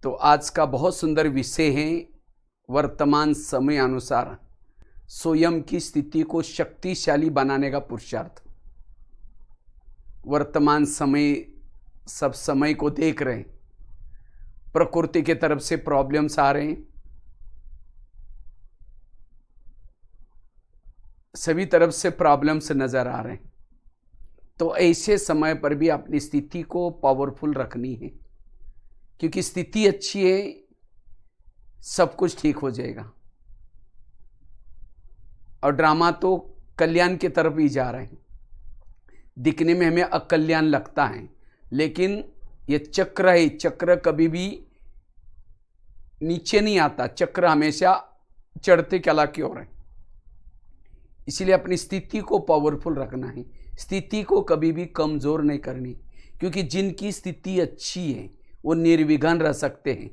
तो आज का बहुत सुंदर विषय है वर्तमान समय अनुसार स्वयं की स्थिति को शक्तिशाली बनाने का पुरुषार्थ। वर्तमान समय सब समय को देख रहे हैं, प्रकृति के तरफ से प्रॉब्लम्स आ रहे हैं, सभी तरफ से प्रॉब्लम्स नजर आ रहे हैं। तो ऐसे समय पर भी अपनी स्थिति को पावरफुल रखनी है, क्योंकि स्थिति अच्छी है सब कुछ ठीक हो जाएगा। और ड्रामा तो कल्याण की तरफ ही जा रहे हैं। दिखने में हमें अकल्याण लगता है, लेकिन ये चक्र है, चक्र कभी भी नीचे नहीं आता, चक्र हमेशा चढ़ते कला की ओर है। इसलिए अपनी स्थिति को पावरफुल रखना है, स्थिति को कभी भी कमजोर नहीं करनी, क्योंकि जिनकी स्थिति अच्छी है वो निर्विघ्न रह सकते हैं।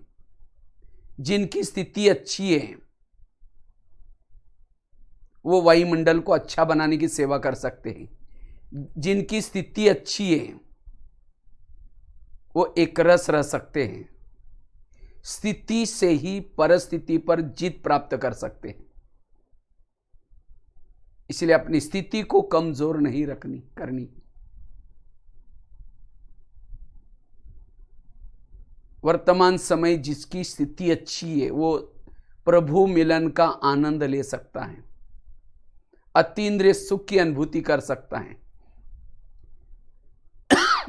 जिनकी स्थिति अच्छी है वो वायुमंडल को अच्छा बनाने की सेवा कर सकते हैं। जिनकी स्थिति अच्छी है वो एक रस रह सकते हैं। स्थिति से ही परिस्थिति पर जीत प्राप्त कर सकते हैं। इसलिए अपनी स्थिति को कमजोर नहीं करनी। वर्तमान समय जिसकी स्थिति अच्छी है वो प्रभु मिलन का आनंद ले सकता है, अतीन्द्रिय सुख की अनुभूति कर सकता है।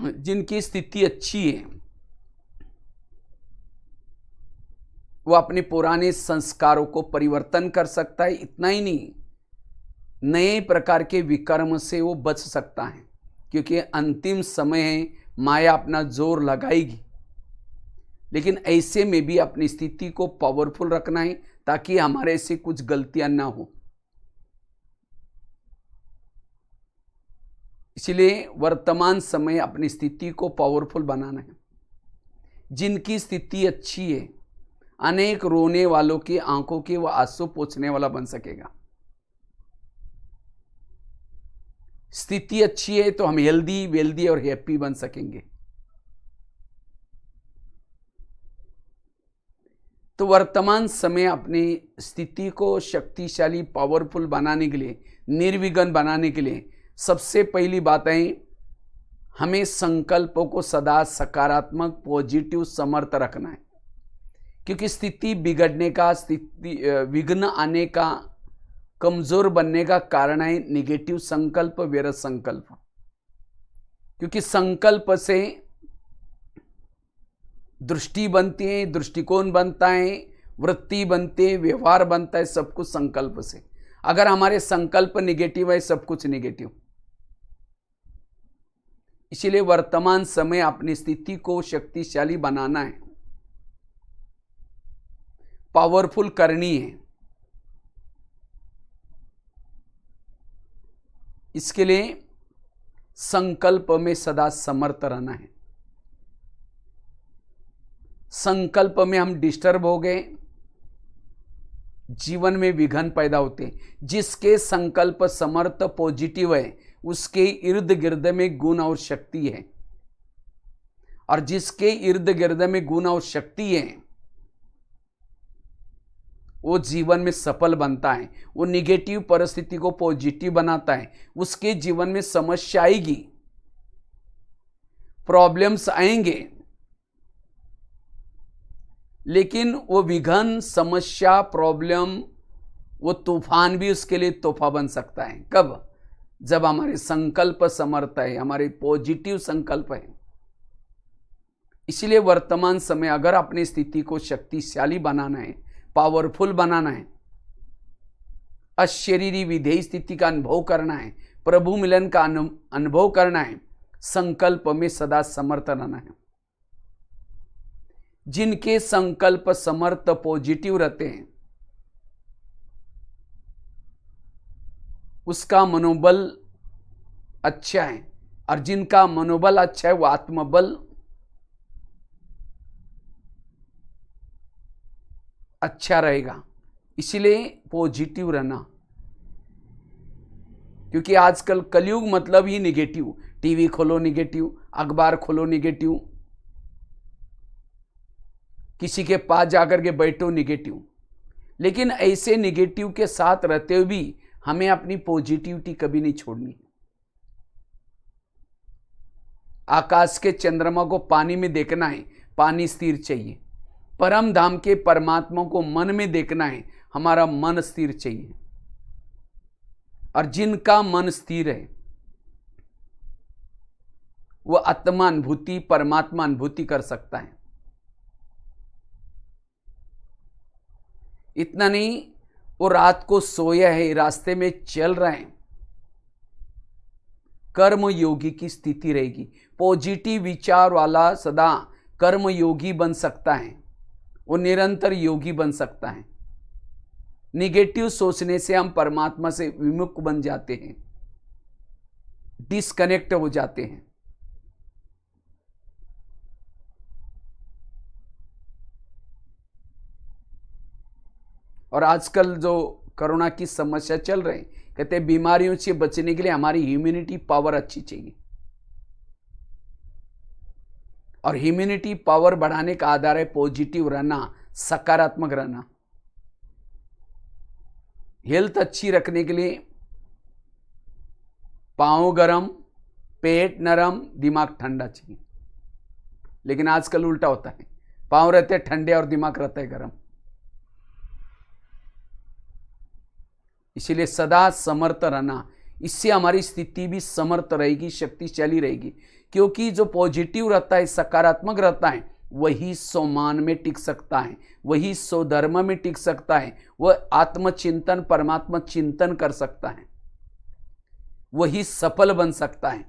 जिनकी स्थिति अच्छी है वो अपने पुराने संस्कारों को परिवर्तन कर सकता है। इतना ही नहीं, नए प्रकार के विकर्म से वो बच सकता है, क्योंकि अंतिम समय है, माया अपना जोर लगाएगी। लेकिन ऐसे में भी अपनी स्थिति को पावरफुल रखना है, ताकि हमारे से कुछ गलतियां ना हो। इसलिए वर्तमान समय अपनी स्थिति को पावरफुल बनाना है। जिनकी स्थिति अच्छी है, अनेक रोने वालों की आंखों के वह आंसू पोंछने वाला बन सकेगा। स्थिति अच्छी है तो हम हेल्दी, वेल्दी और हैप्पी बन सकेंगे। तो वर्तमान समय अपनी स्थिति को शक्तिशाली, पावरफुल बनाने के लिए, निर्विघ्न बनाने के लिए सबसे पहली बात है, हमें संकल्पों को सदा सकारात्मक, पॉजिटिव, समर्थ रखना है। क्योंकि स्थिति बिगड़ने का, विघ्न आने का, कमजोर बनने का कारण है निगेटिव संकल्प, व्यर्थ संकल्प। क्योंकि संकल्प से दृष्टि बनती है, दृष्टिकोण बनता है, वृत्ति बनती है, व्यवहार बनता है, सब कुछ संकल्प से। अगर हमारे संकल्प निगेटिव है, सब कुछ निगेटिव। इसलिए वर्तमान समय अपनी स्थिति को शक्तिशाली बनाना है, पावरफुल करनी है। इसके लिए संकल्प में सदा समर्थ रहना है। संकल्प में हम डिस्टर्ब हो गए, जीवन में विघ्न पैदा होते हैं। जिसके संकल्प समर्थ, पॉजिटिव है, उसके इर्द गिर्द में गुण और शक्ति है। और जिसके इर्द गिर्द में गुण और शक्ति है वो जीवन में सफल बनता है। वो निगेटिव परिस्थिति को पॉजिटिव बनाता है। उसके जीवन में समस्या आएगी, प्रॉब्लम्स आएंगे, लेकिन वो विघ्न, समस्या, प्रॉब्लम, वो तूफान भी उसके लिए तोहफा बन सकता है। कब? जब हमारे संकल्प समर्थ है, हमारे पॉजिटिव संकल्प है। इसलिए वर्तमान समय अगर अपनी स्थिति को शक्तिशाली बनाना है, पावरफुल बनाना है, अशरीरी विधेय स्थिति का अनुभव करना है, प्रभु मिलन का अनुभव करना है, संकल्प में सदा समर्थ रहना है। जिनके संकल्प समर्थ, पॉजिटिव रहते हैं, उसका मनोबल अच्छा है। और जिनका मनोबल अच्छा है वो आत्मबल अच्छा रहेगा। इसलिए पॉजिटिव रहना, क्योंकि आजकल कलयुग मतलब ही निगेटिव। टीवी खोलो निगेटिव, अखबार खोलो निगेटिव, किसी के पास जाकर के बैठो निगेटिव, लेकिन ऐसे निगेटिव के साथ रहते हुए भी हमें अपनी पॉजिटिविटी कभी नहीं छोड़नी। आकाश के चंद्रमा को पानी में देखना है, पानी स्थिर चाहिए। परम धाम के परमात्मा को मन में देखना है, हमारा मन स्थिर चाहिए। और जिनका मन स्थिर है वह आत्मा अनुभूति, परमात्मा अनुभूति कर सकता है। इतना नहीं, वो रात को सोया है, रास्ते में चल रहे हैं, कर्म योगी की स्थिति रहेगी। पॉजिटिव विचार वाला सदा कर्म योगी बन सकता है, वो निरंतर योगी बन सकता है। निगेटिव सोचने से हम परमात्मा से विमुख बन जाते हैं, डिस्कनेक्ट हो जाते हैं। और आजकल जो कोरोना की समस्या चल रही, कहते हैं बीमारियों से बचने के लिए हमारी इम्यूनिटी पावर अच्छी चाहिए। और इम्यूनिटी पावर बढ़ाने का आधार है पॉजिटिव रहना, सकारात्मक रहना। हेल्थ अच्छी रखने के लिए पांव गरम, पेट नरम, दिमाग ठंडा चाहिए। लेकिन आजकल उल्टा होता है, पांव रहते ठंडे और दिमाग रहता है गरम। इसीलिए सदा समर्थ रहना, इससे हमारी स्थिति भी समर्थ रहेगी, शक्तिशाली रहेगी। क्योंकि जो पॉजिटिव रहता है, सकारात्मक रहता है, वही स्वमान में टिक सकता है, वही स्वधर्म में टिक सकता है, वह आत्मचिंतन, परमात्मा चिंतन कर सकता है, वही सफल बन सकता है।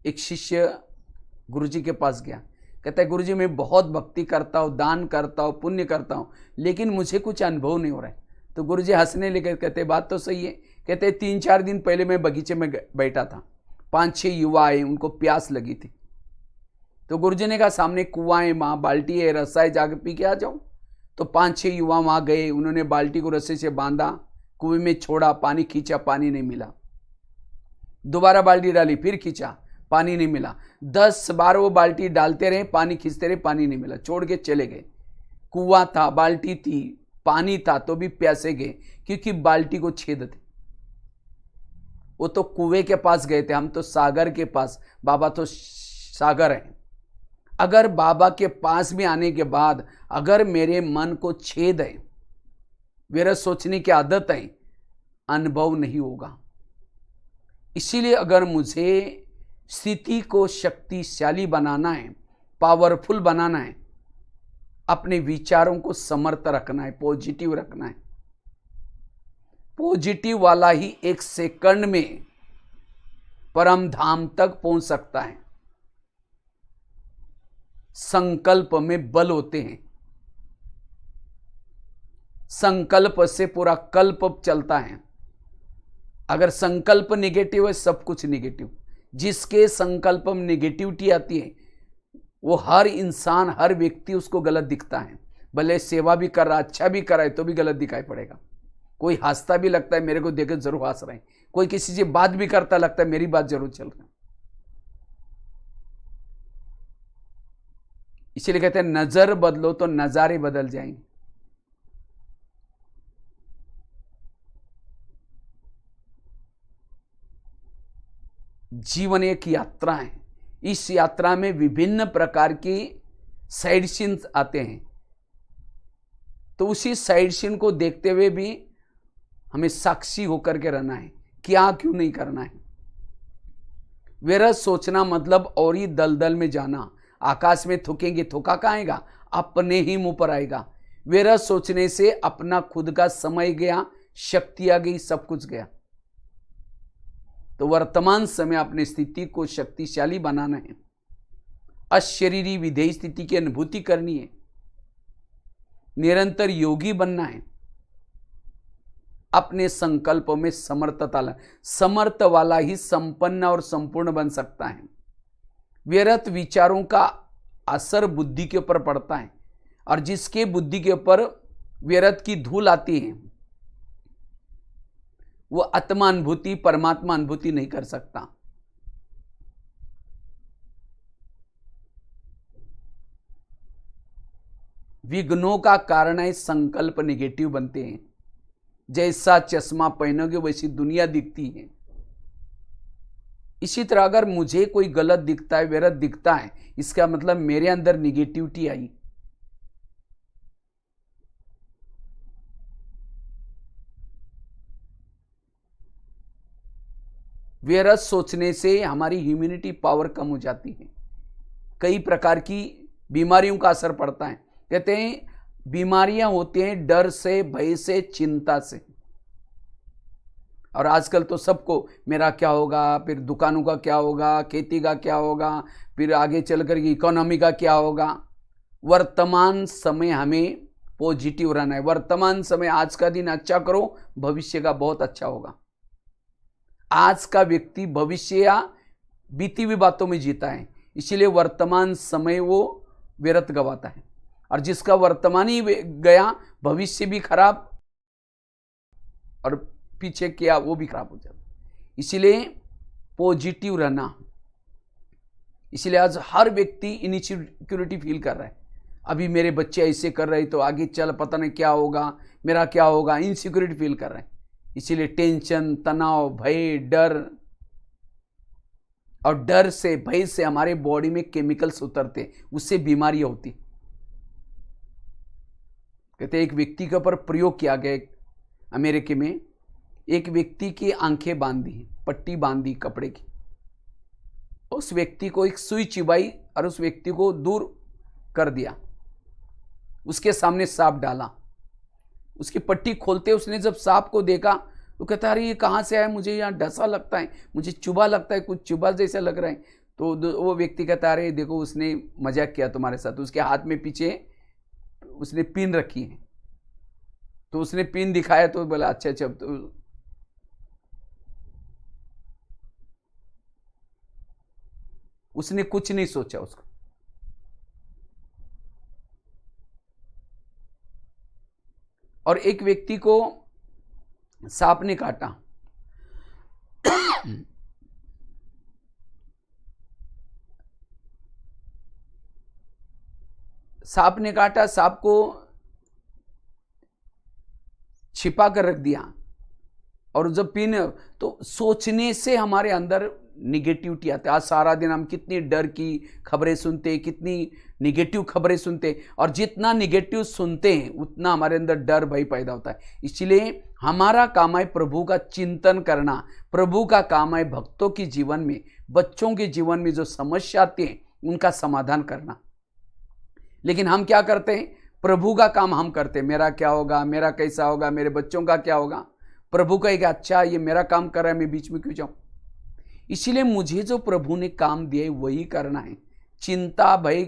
एक शिष्य गुरुजी के पास गया, कहता है गुरुजी मैं बहुत भक्ति करता हूँ, दान करता हूँ, पुण्य करता हूँ, लेकिन मुझे कुछ अनुभव नहीं हो रहा है। तो गुरुजी हंसने लगे, कहते बात तो सही है। कहते 3-4 दिन पहले मैं बगीचे में बैठा था, 5-6 युवा आए, उनको प्यास लगी थी। तो गुरुजी ने कहा सामने कुआं है, वहाँ बाल्टी है, रस्सा है, जाके पी के आ जाओ। तो 5-6 युवा वहाँ गए, उन्होंने बाल्टी को रस्से से बांधा, कुएं में छोड़ा, पानी खींचा, पानी नहीं मिला। दोबारा बाल्टी डाली, फिर खींचा, पानी नहीं मिला। 10 बार वो बाल्टी डालते रहे, पानी खींचते रहे, पानी नहीं मिला, छोड़ के चले गए। कुआं था, बाल्टी थी, पानी था, तो भी प्यासे गए, क्योंकि बाल्टी को छेद थे। वो तो कुएं के पास गए थे, हम तो सागर के पास, बाबा तो सागर है। अगर बाबा के पास भी आने के बाद अगर मेरे मन को छेद है, मेरा सोचने की आदत है, अनुभव नहीं होगा। इसीलिए अगर मुझे स्थिति को शक्तिशाली बनाना है, पावरफुल बनाना है, अपने विचारों को समर्थ रखना है, पॉजिटिव रखना है। पॉजिटिव वाला ही 1 सेकंड में परम धाम तक पहुंच सकता है। संकल्प में बल होते हैं, संकल्प से पूरा कल्प चलता है। अगर संकल्प निगेटिव है, सब कुछ निगेटिव। जिसके संकल्प में निगेटिविटी आती है, वो हर इंसान, हर व्यक्ति उसको गलत दिखता है। भले सेवा भी कर रहा, अच्छा भी कर रहा है, तो भी गलत दिखाई पड़ेगा। कोई हंसता भी लगता है, मेरे को देखकर जरूर हंस रहे हैं। कोई किसी से बात भी करता, लगता है मेरी बात जरूर चल रही है। इसीलिए कहते हैं नजर बदलो तो नजारे बदल जाएंगे। जीवन एक यात्रा है, इस यात्रा में विभिन्न प्रकार की साइड सीन्स आते हैं। तो उसी साइड सीन को देखते हुए भी हमें साक्षी होकर के रहना है, क्या क्यों नहीं करना है। व्यर्थ सोचना मतलब और ही दलदल में जाना। आकाश में थूकेंगे, थूका कहाँ आएगा? अपने ही मुंह पर आएगा। व्यर्थ सोचने से अपना खुद का समय गया, शक्ति आ गई, सब कुछ गया। तो वर्तमान समय अपनी स्थिति को शक्तिशाली बनाना है, अशरीरी विधेय स्थिति की अनुभूति करनी है, निरंतर योगी बनना है, अपने संकल्प में समर्थता ला। समर्थ वाला ही संपन्न और संपूर्ण बन सकता है। व्यर्थ विचारों का असर बुद्धि के ऊपर पड़ता है, और जिसके बुद्धि के ऊपर व्यर्थ की धूल आती है, वो आत्मा अनुभूति, परमात्मा अनुभूति नहीं कर सकता। विघ्नों का कारण है संकल्प नेगेटिव बनते हैं। जैसा चश्मा पहनोगे वैसी दुनिया दिखती है। इसी तरह अगर मुझे कोई गलत दिखता है, व्यर्थ दिखता है, इसका मतलब मेरे अंदर निगेटिविटी आई। व्यर्थ सोचने से हमारी ह्यूमैनिटी पावर कम हो जाती है। कई प्रकार की बीमारियों का असर पड़ता है। कहते हैं बीमारियां होती हैं डर से, भय से, चिंता से। और आजकल तो सबको मेरा क्या होगा, फिर दुकानों का क्या होगा, खेती का क्या होगा, फिर आगे चलकर इकोनॉमी का क्या होगा। वर्तमान समय हमें पॉजिटिव रहना है। वर्तमान समय, आज का दिन अच्छा करो, भविष्य का बहुत अच्छा होगा। आज का व्यक्ति भविष्य या बीती हुई बातों में जीता है, इसीलिए वर्तमान समय वो व्यर्थ गवाता है। और जिसका वर्तमान ही गया, भविष्य भी खराब और पीछे किया वो भी खराब हो जाता। इसीलिए पॉजिटिव रहना। इसलिए आज हर व्यक्ति इनसिक्योरिटी फील कर रहा है। अभी मेरे बच्चे ऐसे कर रहे तो आगे चल पता नहीं क्या होगा, मेरा क्या होगा, इनसिक्योरिटी फील कर रहे हैं। इसीलिए टेंशन, तनाव, भय, डर, और डर से, भय से हमारे बॉडी में केमिकल्स उतरते, उससे बीमारियां होती। कहते एक व्यक्ति के ऊपर प्रयोग किया गया अमेरिका में। एक व्यक्ति की आंखें बांधी, पट्टी बांधी कपड़े की, उस व्यक्ति को एक सुई चिबाई और उस व्यक्ति को दूर कर दिया। उसके सामने सांप डाला। उसकी पट्टी खोलते उसने जब सांप को देखा तो कहता अरे ये कहाँ से आया, मुझे यहाँ डसा लगता है, मुझे चुभा लगता है, कुछ चुभा जैसा लग रहा है। तो वो व्यक्ति कहता अरे देखो उसने मजाक किया तुम्हारे साथ। उसके हाथ में पीछे उसने पिन रखी है, तो उसने पिन दिखाया तो बोला अच्छा अच्छा। तो उसने कुछ नहीं सोचा उसको। और एक व्यक्ति को सांप ने काटा। सांप ने काटा, सांप को छिपा कर रख दिया। और जब पिन, तो सोचने से हमारे अंदर निगेटिविटी आती है। आज सारा दिन हम कितनी डर की खबरें सुनते, कितनी निगेटिव खबरें सुनते, और जितना निगेटिव सुनते हैं उतना हमारे अंदर डर भय पैदा होता है। इसलिए हमारा काम है प्रभु का चिंतन करना। प्रभु का काम है भक्तों के जीवन में, बच्चों के जीवन में जो समस्या आती है उनका समाधान करना। लेकिन हम क्या करते हैं, प्रभु का काम हम करते हैं। मेरा क्या होगा, मेरा कैसा होगा, मेरे बच्चों का क्या होगा। प्रभु कहेगा अच्छा ये मेरा काम कर रहा है, मैं बीच में क्यों जाऊं। इसीलिए मुझे जो प्रभु ने काम दिया है वही करना है। चिंता भय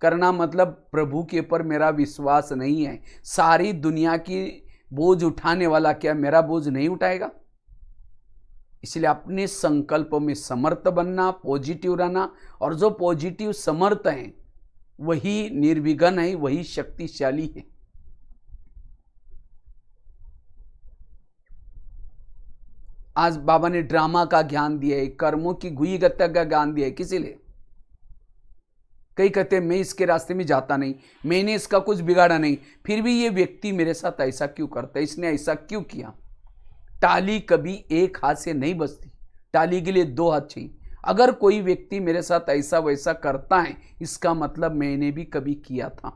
करना मतलब प्रभु के ऊपर मेरा विश्वास नहीं है। सारी दुनिया की बोझ उठाने वाला क्या मेरा बोझ नहीं उठाएगा। इसलिए अपने संकल्पों में समर्थ बनना, पॉजिटिव रहना, और जो पॉजिटिव समर्थ है वही निर्विघ्न है, वही शक्तिशाली है। आज बाबा ने ड्रामा का ज्ञान दिया है, कर्मों की गुई गत्ता का ज्ञान दिया है। किसी लिए कई कहते हैं मैं इसके रास्ते में जाता नहीं, मैंने इसका कुछ बिगाड़ा नहीं, फिर भी ये व्यक्ति मेरे साथ ऐसा क्यों करता है, इसने ऐसा क्यों किया। ताली कभी एक हाथ से नहीं बजती, ताली के लिए दो हाथ चाहिए। अगर कोई व्यक्ति मेरे साथ ऐसा वैसा करता है, इसका मतलब मैंने भी कभी किया था।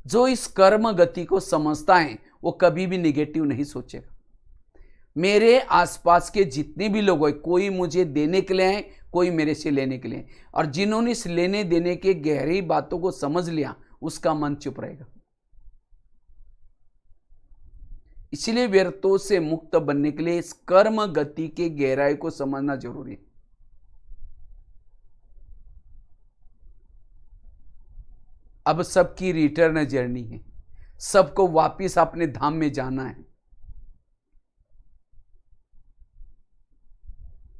जो इस कर्म गति को समझता है वो कभी भी निगेटिव नहीं सोचेगा। मेरे आसपास के जितने भी लोग हैं, कोई मुझे देने के लिए हैं, कोई मेरे से लेने के लिए, और जिन्होंने इस लेने देने के गहरी बातों को समझ लिया उसका मन चुप रहेगा। इसलिए व्यर्थों से मुक्त बनने के लिए इस कर्म गति के गहराई को समझना जरूरी है। अब सबकी रिटर्न जर्नी है, सबको वापिस अपने धाम में जाना है।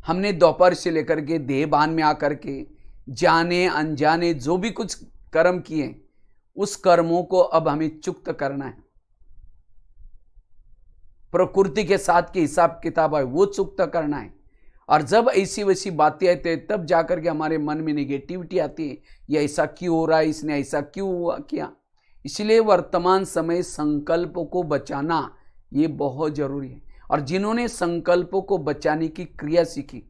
हमने दोपहर से लेकर के देहभान में आकर के जाने अनजाने जो भी कुछ कर्म किए, उस कर्मों को अब हमें चुक्त करना है। प्रकृति के साथ के हिसाब किताब है वो चुक्त करना है। और जब ऐसी वैसी बातें आती है तब जाकर के हमारे मन में नेगेटिविटी आती है, ये ऐसा क्यों हो रहा है, इसने ऐसा क्यों हुआ किया। इसलिए वर्तमान समय संकल्पों को बचाना ये बहुत जरूरी है। और जिन्होंने संकल्पों को बचाने की क्रिया सीखी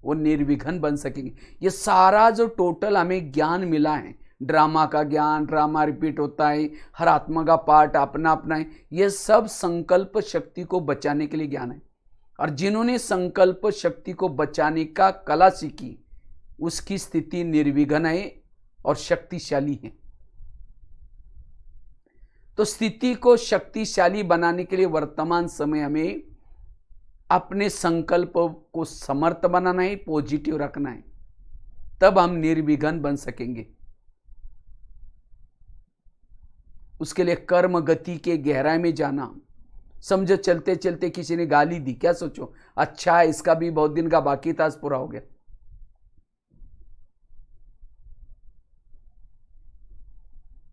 वो निर्विघ्न बन सकेंगे। ये सारा जो टोटल हमें ज्ञान मिला है, ड्रामा का ज्ञान, ड्रामा रिपीट होता है, हर आत्मा का पार्ट अपना अपना है, ये सब संकल्प शक्ति को बचाने के लिए ज्ञान है। और जिन्होंने संकल्प शक्ति को बचाने का कला सीखी उसकी स्थिति निर्विघ्न है और शक्तिशाली है। तो स्थिति को शक्तिशाली बनाने के लिए वर्तमान समय हमें अपने संकल्प को समर्थ बनाना है, पॉजिटिव रखना है, तब हम निर्विघ्न बन सकेंगे। उसके लिए कर्म गति के गहराई में जाना। समझो चलते चलते किसी ने गाली दी, क्या सोचो, अच्छा इसका भी बहुत दिन का बाकी था, आज पूरा हो गया।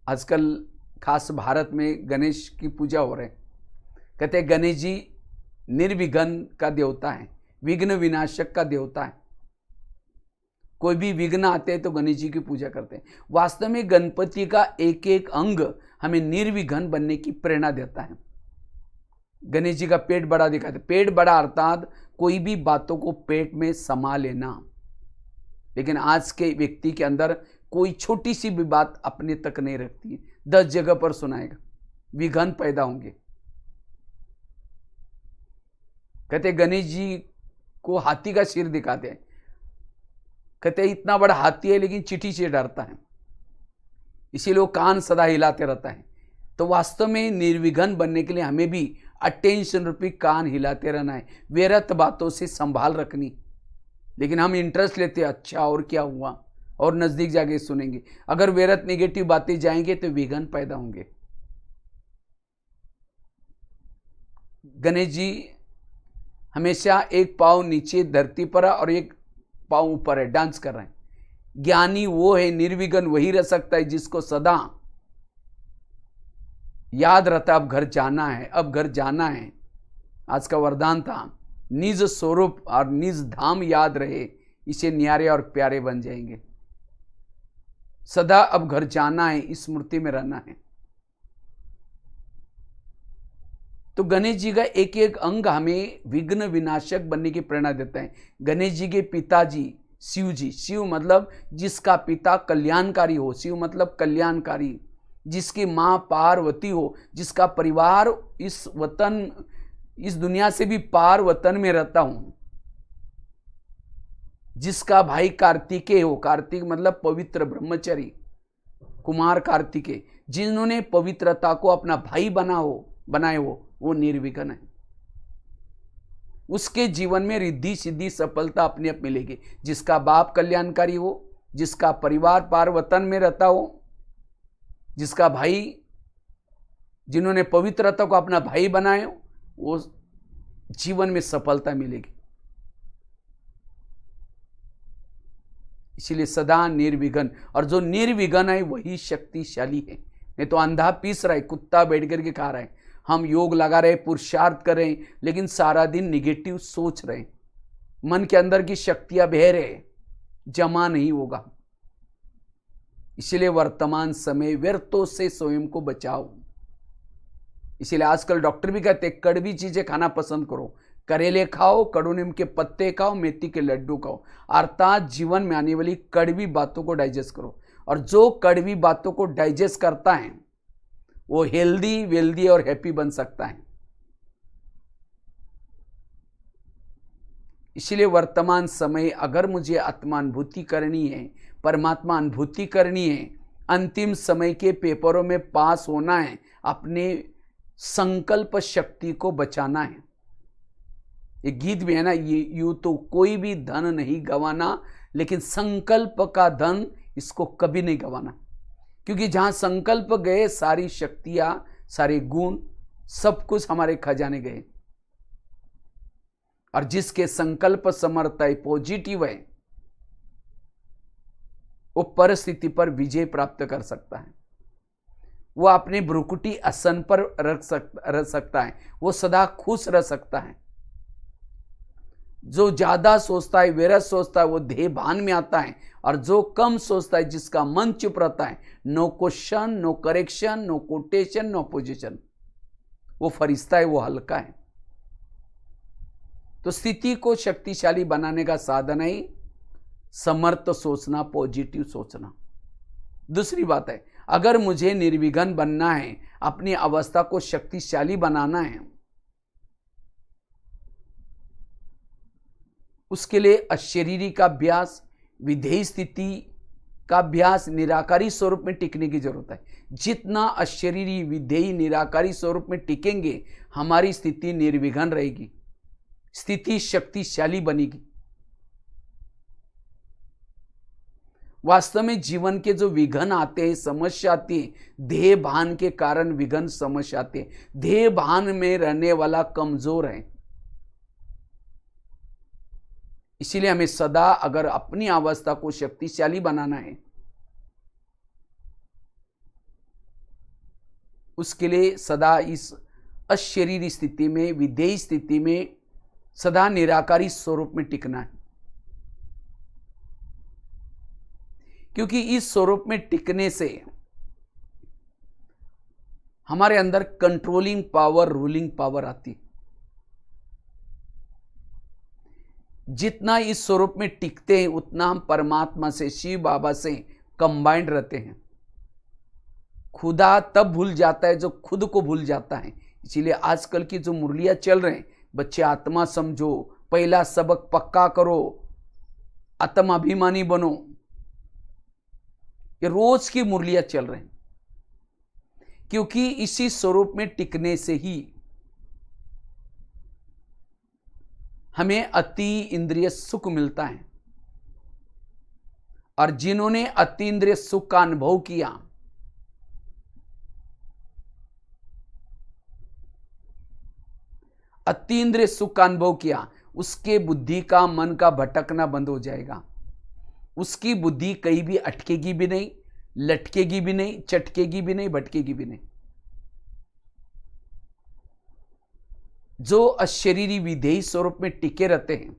आजकल खास भारत में गणेश की पूजा हो रही है। कहते हैं गणेश जी निर्विघ्न का देवता है, विघ्न विनाशक का देवता है। कोई भी विघ्न आते हैं तो गणेश जी की पूजा करते हैं। वास्तव में गणपति का एक एक अंग हमें निर्विघ्न बनने की प्रेरणा देता है। गणेश जी का पेट बड़ा दिखाते, पेट बड़ा अर्थात कोई भी बातों को पेट में समा लेना। लेकिन आज के व्यक्ति के अंदर कोई छोटी सी भी बात अपने तक नहीं रखती है, 10 जगह पर सुनाएगा, विघ्न पैदा होंगे। कहते गणेश जी को हाथी का सिर दिखाते हैं, कहते इतना बड़ा हाथी है लेकिन चींटी से डरता है, इसीलिए वो कान सदा हिलाते रहता है। तो वास्तव में निर्विघ्न बनने के लिए हमें भी अटेंशन रूपी कान हिलाते रहना है, व्यर्थ बातों से संभाल रखनी। लेकिन हम इंटरेस्ट लेते हैं, अच्छा और क्या हुआ, और नजदीक जाके सुनेंगे। अगर व्यर्थ नेगेटिव बातें जाएंगे तो विघ्न पैदा होंगे। गणेश जी हमेशा एक पाँव नीचे धरती पर और एक पाँव ऊपर है, डांस कर रहे हैं। ज्ञानी वो है, निर्विघ्न वही रह सकता है जिसको सदा याद रहता अब घर जाना है, अब घर जाना है। आज का वरदान था निज स्वरूप और निज धाम याद रहे, इसे न्यारे और प्यारे बन जाएंगे। सदा अब घर जाना है, इस स्मृति में रहना है। तो गणेश जी का एक एक अंग हमें विघ्न विनाशक बनने की प्रेरणा देता है। गणेश जी के पिताजी शिव जी, शिव मतलब जिसका पिता कल्याणकारी हो, शिव मतलब कल्याणकारी, जिसकी माँ पार्वती हो, जिसका परिवार इस वतन इस दुनिया से भी पार वतन में रहता हूं, जिसका भाई कार्तिकेय हो, कार्तिक मतलब पवित्र ब्रह्मचारी, कुमार कार्तिकेय, जिन्होंने पवित्रता को अपना भाई बनाए हो, वो निर्विघ्न है। उसके जीवन में रिद्धि सिद्धि सफलता अपने आप मिलेगी। जिसका बाप कल्याणकारी हो, जिसका परिवार पार वतन में रहता हो, जिसका भाई, जिन्होंने पवित्रता को अपना भाई बनाए, वो जीवन में सफलता मिलेगी। इसीलिए सदा निर्विघ्न, और जो निर्विघ्न है वही शक्तिशाली है। नहीं तो अंधा पीस रहा है, कुत्ता बैठ करके खा रहा है। हम योग लगा रहे, पुरुषार्थ कर रहे हैं, लेकिन सारा दिन निगेटिव सोच रहे, मन के अंदर की शक्तियां बह रहे, जमा नहीं होगा। इसलिए वर्तमान समय व्यर्थों से स्वयं को बचाओ। इसीलिए आजकल डॉक्टर भी कहते हैं कड़वी चीजें खाना पसंद करो, करेले खाओ, कड़ू नीम के पत्ते खाओ, मेथी के लड्डू खाओ, अर्थात जीवन में आने वाली कड़वी बातों को डाइजेस्ट करो। और जो कड़वी बातों को डाइजेस्ट करता है वो हेल्दी, वेल्दी और हैप्पी बन सकता है। इसलिए वर्तमान समय अगर मुझे आत्मानुभूति करनी है, परमात्मा अनुभूति करनी है, अंतिम समय के पेपरों में पास होना है, अपने संकल्प शक्ति को बचाना है। ये गीत भी है ना, ये यूं तो कोई भी धन नहीं गंवाना, लेकिन संकल्प का धन इसको कभी नहीं गंवाना। क्योंकि जहां संकल्प गए सारी शक्तियां, सारे गुण, सब कुछ हमारे खजाने गए। और जिसके संकल्प समर्थ है, पॉजिटिव है, वो परिस्थिति पर विजय प्राप्त कर सकता है। वो अपने भ्रुकुटी आसन पर रह सकता है, वो सदा खुश रह सकता है। जो ज्यादा सोचता है, व्यर्थ सोचता है, वो देह भान में आता है। और जो कम सोचता है, जिसका मन चुप रहता है, no question, no correction, no quotation, no position, वो फरिश्ता है, वो हल्का है। तो स्थिति को शक्तिशाली बनाने का साधन है समर्थ सोचना, पॉजिटिव सोचना। दूसरी बात है, अगर मुझे निर्विघ्न बनना है, अपनी अवस्था को शक्तिशाली बनाना है, उसके लिए अशरीरी का अभ्यास, विधेय स्थिति का अभ्यास, निराकारी स्वरूप में टिकने की जरूरत है। जितना अशरीरी, विधेयी, निराकारी स्वरूप में टिकेंगे, हमारी स्थिति निर्विघ्न रहेगी, स्थिति शक्तिशाली बनेगी। वास्तव में जीवन के जो विघ्न आते हैं, समस्या आती है, देह भान के कारण विघ्न समस्या आते हैं। देह भान में रहने वाला कमजोर है। इसीलिए हमें सदा अगर अपनी अवस्था को शक्तिशाली बनाना है, उसके लिए सदा इस अशरीरी स्थिति में, विधेयी स्थिति में, सदा निराकारी स्वरूप में टिकना है। क्योंकि इस स्वरूप में टिकने से हमारे अंदर कंट्रोलिंग पावर, रूलिंग पावर आती। जितना इस स्वरूप में टिकते हैं, उतना हम परमात्मा से, शिव बाबा से कंबाइंड रहते हैं। खुदा तब भूल जाता है जो खुद को भूल जाता है। इसीलिए आजकल की जो मुरलियां चल रहे हैं, बच्चे आत्मा समझो, पहला सबक पक्का करो, आत्माभिमानी बनो, ये रोज की मुरलियां चल रहे हैं। क्योंकि इसी स्वरूप में टिकने से ही हमें अति इंद्रिय सुख मिलता है। और जिन्होंने अति इंद्रिय सुख का अनुभव किया, अति इंद्रिय सुख का अनुभव किया, उसके बुद्धि का, मन का भटकना बंद हो जाएगा। उसकी बुद्धि कहीं भी अटकेगी भी नहीं, लटकेगी भी नहीं, चटकेगी भी नहीं, भटकेगी भी नहीं। जो अशरीरी विधेयी स्वरूप में टिके रहते हैं,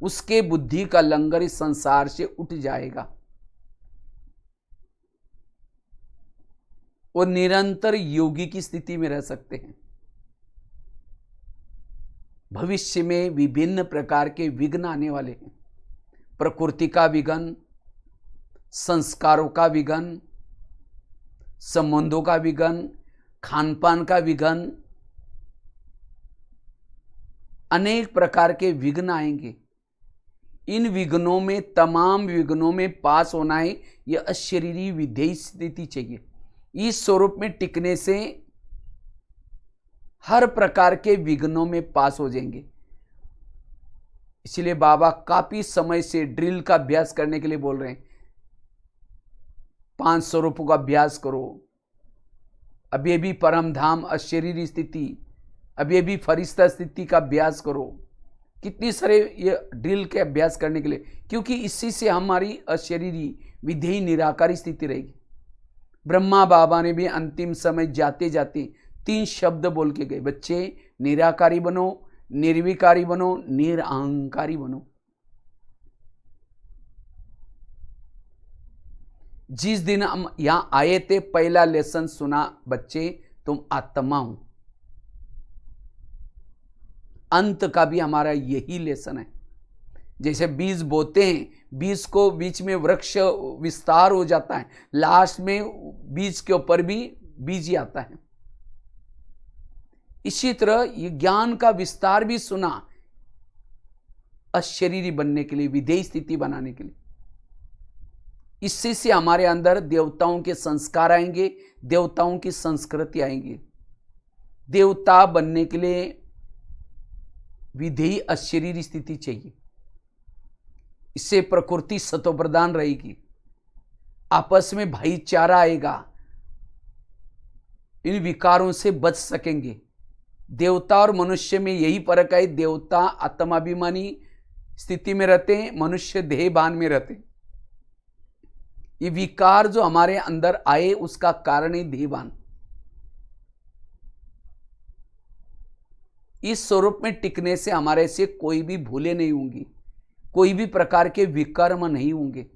उसके बुद्धि का लंगर इस संसार से उठ जाएगा। वो निरंतर योगी की स्थिति में रह सकते हैं। भविष्य में विभिन्न प्रकार के विघ्न आने वाले हैं। प्रकृति का विघ्न, संस्कारों का विघ्न, संबंधों का विघ्न, खानपान का विघ्न, अनेक प्रकार के विघ्न आएंगे। इन विघ्नों में, तमाम विघ्नों में पास होना है, यह अशरीरी विधेयी स्थिति चाहिए। इस स्वरूप में टिकने से हर प्रकार के विघ्नों में पास हो जाएंगे। इसलिए बाबा काफी समय से ड्रिल का अभ्यास करने के लिए बोल रहे हैं। 5 स्वरूपों का अभ्यास करो, अभी अभी परम धाम, अशरीरी स्थिति, अभी अभी फरिश्ता स्थिति का अभ्यास करो। कितनी सारे ये ड्रिल के अभ्यास करने के लिए, क्योंकि इसी से हमारी अशरीरी विधेयी निराकारी स्थिति रहेगी। ब्रह्मा बाबा ने भी अंतिम समय जाते जाते 3 शब्द बोल के गए, बच्चे निराकारी बनो, निर्विकारी बनो, निरअहंकारी बनो। जिस दिन हम यहां आए थे, पहला लेसन सुना, बच्चे तुम आत्मा हो। अंत का भी हमारा यही लेसन है। जैसे बीज बोते हैं, बीज को बीच में वृक्ष विस्तार हो जाता है, लास्ट में बीज के ऊपर भी बीज ही आता है। इसी तरह ये ज्ञान का विस्तार भी सुना, अशरीरी बनने के लिए, विधेयी स्थिति बनाने के लिए। इससे से हमारे अंदर देवताओं के संस्कार आएंगे, देवताओं की संस्कृति आएंगी। देवता बनने के लिए विधेयी अशरीरी स्थिति चाहिए। इससे प्रकृति सतोप्रधान रहेगी, आपस में भाईचारा आएगा, इन विकारों से बच सकेंगे। देवता और मनुष्य में यही फर्क है, देवता आत्माभिमानी स्थिति में रहते हैं, मनुष्य देहभान में रहते हैं। ये विकार जो हमारे अंदर आए, उसका कारण है देहभान। इस स्वरूप में टिकने से हमारे से कोई भी भूले नहीं होंगी, कोई भी प्रकार के विकर्म नहीं होंगे।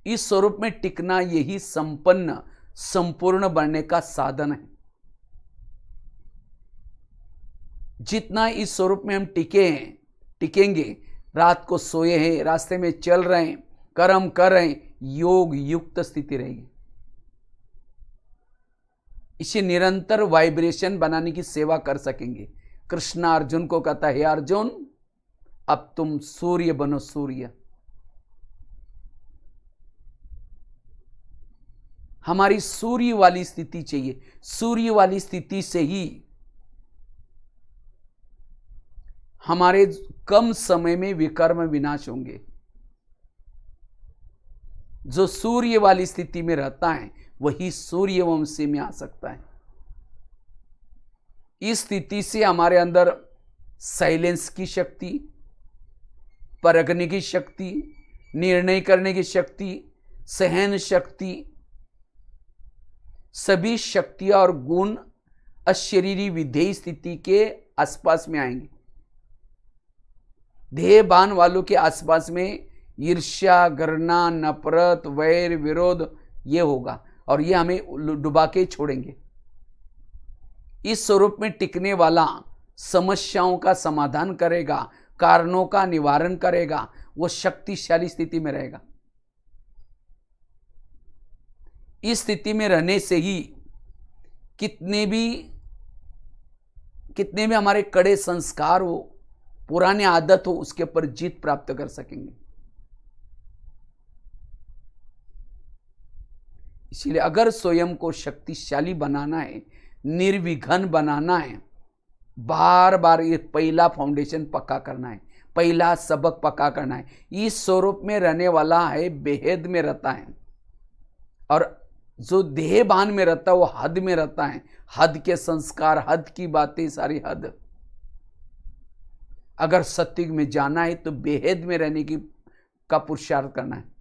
इस स्वरूप में टिकना यही संपन्न संपूर्ण बनने का साधन है। जितना इस स्वरूप में हम टिकेंगे, रात को सोए हैं, रास्ते में चल रहे हैं, कर्म कर रहे हैं, योग युक्त स्थिति रहेगी। इसे निरंतर वाइब्रेशन बनाने की सेवा कर सकेंगे। कृष्ण अर्जुन को कहता है, हे अर्जुन, अब तुम सूर्य बनो, सूर्य। हमारी सूर्य वाली स्थिति चाहिए। सूर्य वाली स्थिति से ही हमारे कम समय में विकर्म विनाश होंगे। जो सूर्य वाली स्थिति में रहता है वही सूर्यवंशी में आ सकता है। इस स्थिति से हमारे अंदर साइलेंस की शक्ति, परखने की शक्ति, निर्णय करने की शक्ति, सहन शक्ति, सभी शक्तियां और गुण अशरीरी विधेय स्थिति के आसपास में आएंगे। देहभान वालों के आसपास में ईर्ष्या, घृणा, नफरत, वैर, विरोध ये होगा और ये हमें डुबा के छोड़ेंगे। इस स्वरूप में टिकने वाला समस्याओं का समाधान करेगा, कारणों का निवारण करेगा, वो शक्तिशाली स्थिति में रहेगा। इस स्थिति में रहने से ही कितने भी हमारे कड़े संस्कार हो, पुरानी आदत हो, उसके ऊपर जीत प्राप्त कर सकेंगे। इसलिए अगर स्वयं को शक्तिशाली बनाना है, निर्विघ्न बनाना है, बार बार ये पहला फाउंडेशन पक्का करना है, पहला सबक पक्का करना है। इस स्वरूप में रहने वाला है, बेहद में रहता है, और जो देहभान में रहता है वो हद में रहता है। हद के संस्कार, हद की बातें, सारी हद। अगर सत्युग में जाना है तो बेहद में रहने का पुरुषार्थ करना है।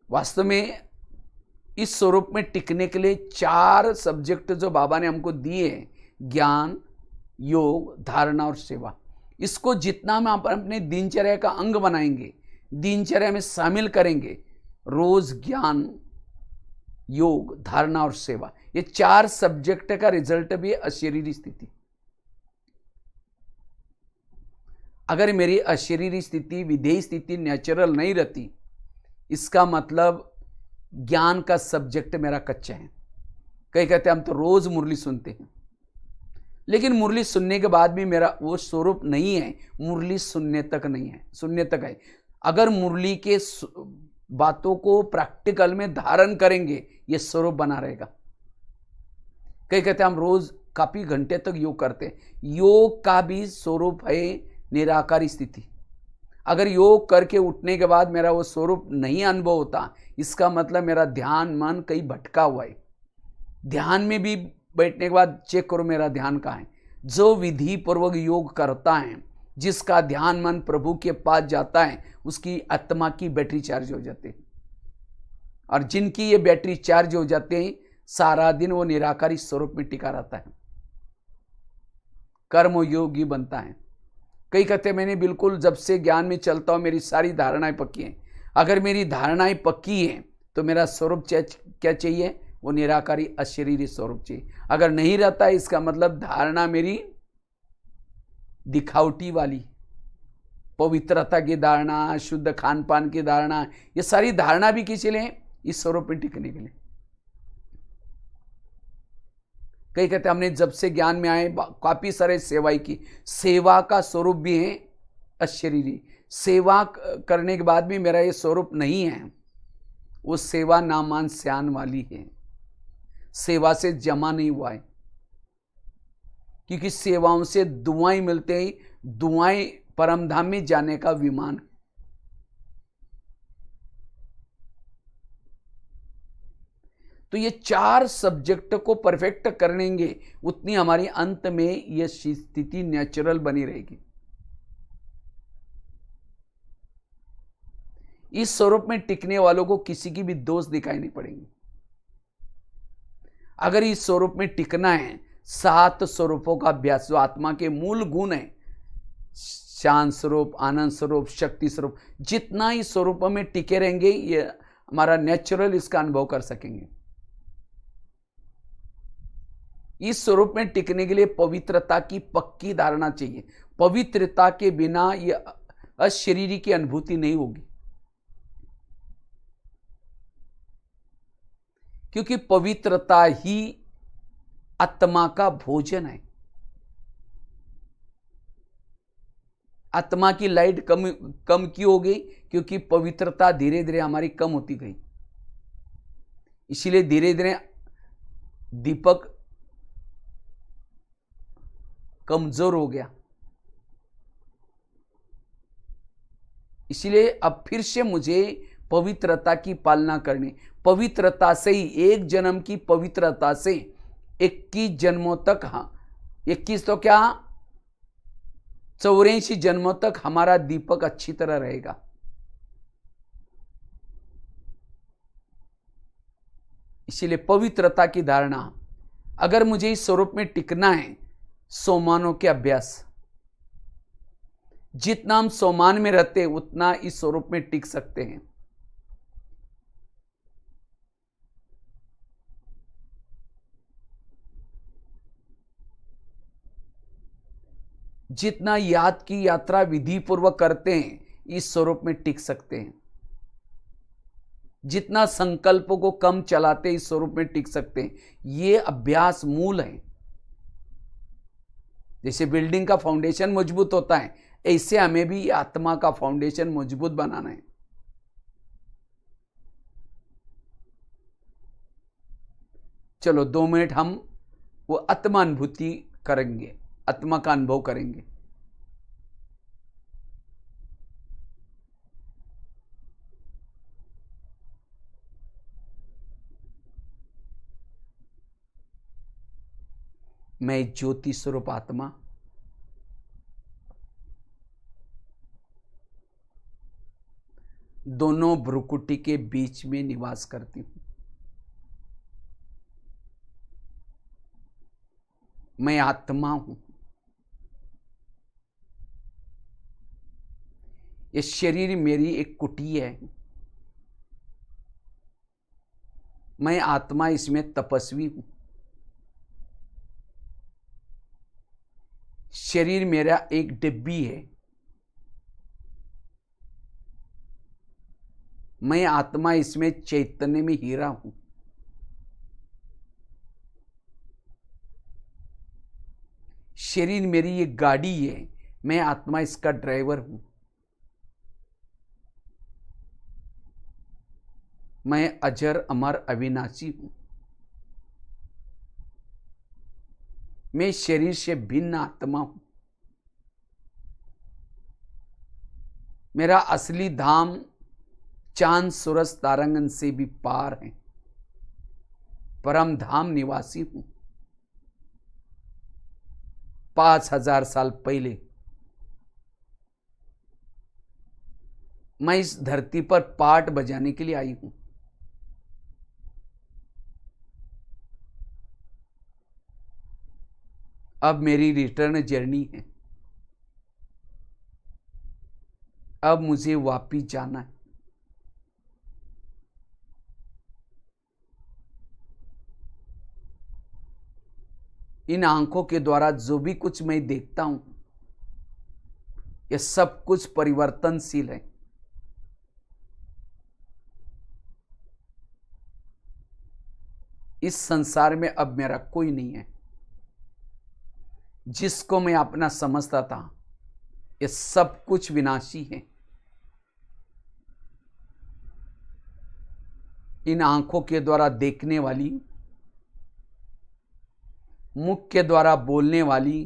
वास्तव में इस स्वरूप में टिकने के लिए 4 सब्जेक्ट जो बाबा ने हमको दिए हैं, ज्ञान, योग, धारणा और सेवा, इसको जितना हम अपने दिनचर्या का अंग बनाएंगे, दिनचर्या में शामिल करेंगे, रोज ज्ञान, योग, धारणा और सेवा, ये 4 सब्जेक्ट का रिजल्ट भी है अशरीरी स्थिति। अगर मेरी अशरीरी स्थिति, विधेय स्थिति नेचुरल नहीं रहती, इसका मतलब ज्ञान का सब्जेक्ट मेरा कच्चा है। कई कहते हैं हम तो रोज मुरली सुनते हैं, लेकिन मुरली सुनने के बाद भी मेरा वो स्वरूप नहीं है। मुरली सुनने तक नहीं है, सुनने तक है। अगर मुरली के बातों को प्रैक्टिकल में धारण करेंगे, ये स्वरूप बना रहेगा। कई कहते हैं हम रोज काफी घंटे तक योग करते हैं। योग का भी स्वरूप है निराकारी स्थिति। अगर योग करके उठने के बाद मेरा वो स्वरूप नहीं अनुभव होता, इसका मतलब मेरा ध्यान, मन कहीं भटका हुआ है। ध्यान में भी बैठने के बाद चेक करो मेरा ध्यान कहाँ है। जो विधि पूर्वक योग करता है, जिसका ध्यान मन प्रभु के पास जाता है, उसकी आत्मा की बैटरी चार्ज हो जाती है। और जिनकी ये बैटरी चार्ज हो जाते हैं, सारा दिन वो निराकारी स्वरूप में टिका रहता है, कर्म योगी बनता है। कई कहते हैं मैंने बिल्कुल जब से ज्ञान में चलता हूं मेरी सारी धारणाएं पक्की हैं। अगर मेरी धारणाएं पक्की हैं तो मेरा स्वरूप क्या चाहिए? वो निराकारी अशरीरी स्वरूप चाहिए। अगर नहीं रहता है, इसका मतलब धारणा मेरी दिखावटी वाली, पवित्रता की धारणा, शुद्ध खान पान की धारणा, ये सारी धारणा भी किस लिए? इस स्वरूप में टिकने के लिए। कई कहते हमने जब से ज्ञान में आए काफी सारे सेवाई की, सेवा का स्वरूप भी है अशरीरी। सेवा करने के बाद भी मेरा ये स्वरूप नहीं है, वो सेवा नामान स्यान वाली है, सेवा से जमा नहीं हुआ है। क्योंकि सेवाओं से दुआएं मिलते ही, दुआएं परमधाम में जाने का विमान। तो ये 4 सब्जेक्ट को परफेक्ट करेंगे, उतनी हमारी अंत में ये स्थिति नेचुरल बनी रहेगी। इस स्वरूप में टिकने वालों को किसी की भी दोष दिखाई नहीं पड़ेंगे। अगर इस स्वरूप में टिकना है, 7 स्वरूपों का अभ्यास, जो आत्मा के मूल गुण है, शांत स्वरूप, आनंद स्वरूप, शक्ति स्वरूप, जितना इस स्वरूपों में टिके रहेंगे, ये हमारा नेचुरल इसका अनुभव कर सकेंगे। इस स्वरूप में टिकने के लिए पवित्रता की पक्की धारणा चाहिए। पवित्रता के बिना यह अशरीरी की अनुभूति नहीं होगी, क्योंकि पवित्रता ही आत्मा का भोजन है। आत्मा की लाइट कम कम क्यों हो गई? क्योंकि पवित्रता धीरे धीरे हमारी कम होती गई। इसीलिए धीरे धीरे दीपक कमजोर हो गया। इसलिए अब फिर से मुझे पवित्रता की पालना करनी। पवित्रता से ही, एक जन्म की पवित्रता से 21 जन्मों तक, हाँ 21 तो क्या, 84 जन्मों तक हमारा दीपक अच्छी तरह रहेगा। इसीलिए पवित्रता की धारणा, अगर मुझे इस स्वरूप में टिकना है, सोमानों के अभ्यास, जितना हम सोमान में रहते हैं उतना इस स्वरूप में टिक सकते हैं। जितना याद की यात्रा विधि पूर्वक करते हैं, इस स्वरूप में टिक सकते हैं। जितना संकल्पों को कम चलाते हैं, इस स्वरूप में टिक सकते हैं। ये अभ्यास मूल है। जैसे बिल्डिंग का फाउंडेशन मजबूत होता है, ऐसे हमें भी आत्मा का फाउंडेशन मजबूत बनाना है। चलो 2 मिनट हम वो आत्मा अनुभूति करेंगे, आत्मा का अनुभव करेंगे। मैं ज्योति स्वरूप आत्मा दोनों भ्रुकुटी के बीच में निवास करती हूं। मैं आत्मा हूं। ये शरीर मेरी एक कुटी है। मैं आत्मा इसमें तपस्वी हूं। शरीर मेरा एक डिब्बी है। मैं आत्मा इसमें चैतन्य में हीरा हूं। शरीर मेरी एक गाड़ी है, मैं आत्मा इसका ड्राइवर हूं। मैं अजर अमर अविनाशी हूं। मैं शरीर से भिन्न आत्मा हूं। मेरा असली धाम चांद सूरज तारांगन से भी पार है। परम धाम निवासी हूं। 5000 साल पहले मैं इस धरती पर पाठ बजाने के लिए आई हूं। अब मेरी रिटर्न जर्नी है। अब मुझे वापिस जाना है। इन आंखों के द्वारा जो भी कुछ मैं देखता हूं, यह सब कुछ परिवर्तनशील है। इस संसार में अब मेरा कोई नहीं है। जिसको मैं अपना समझता था, यह सब कुछ विनाशी है। इन आंखों के द्वारा देखने वाली, मुख के द्वारा बोलने वाली,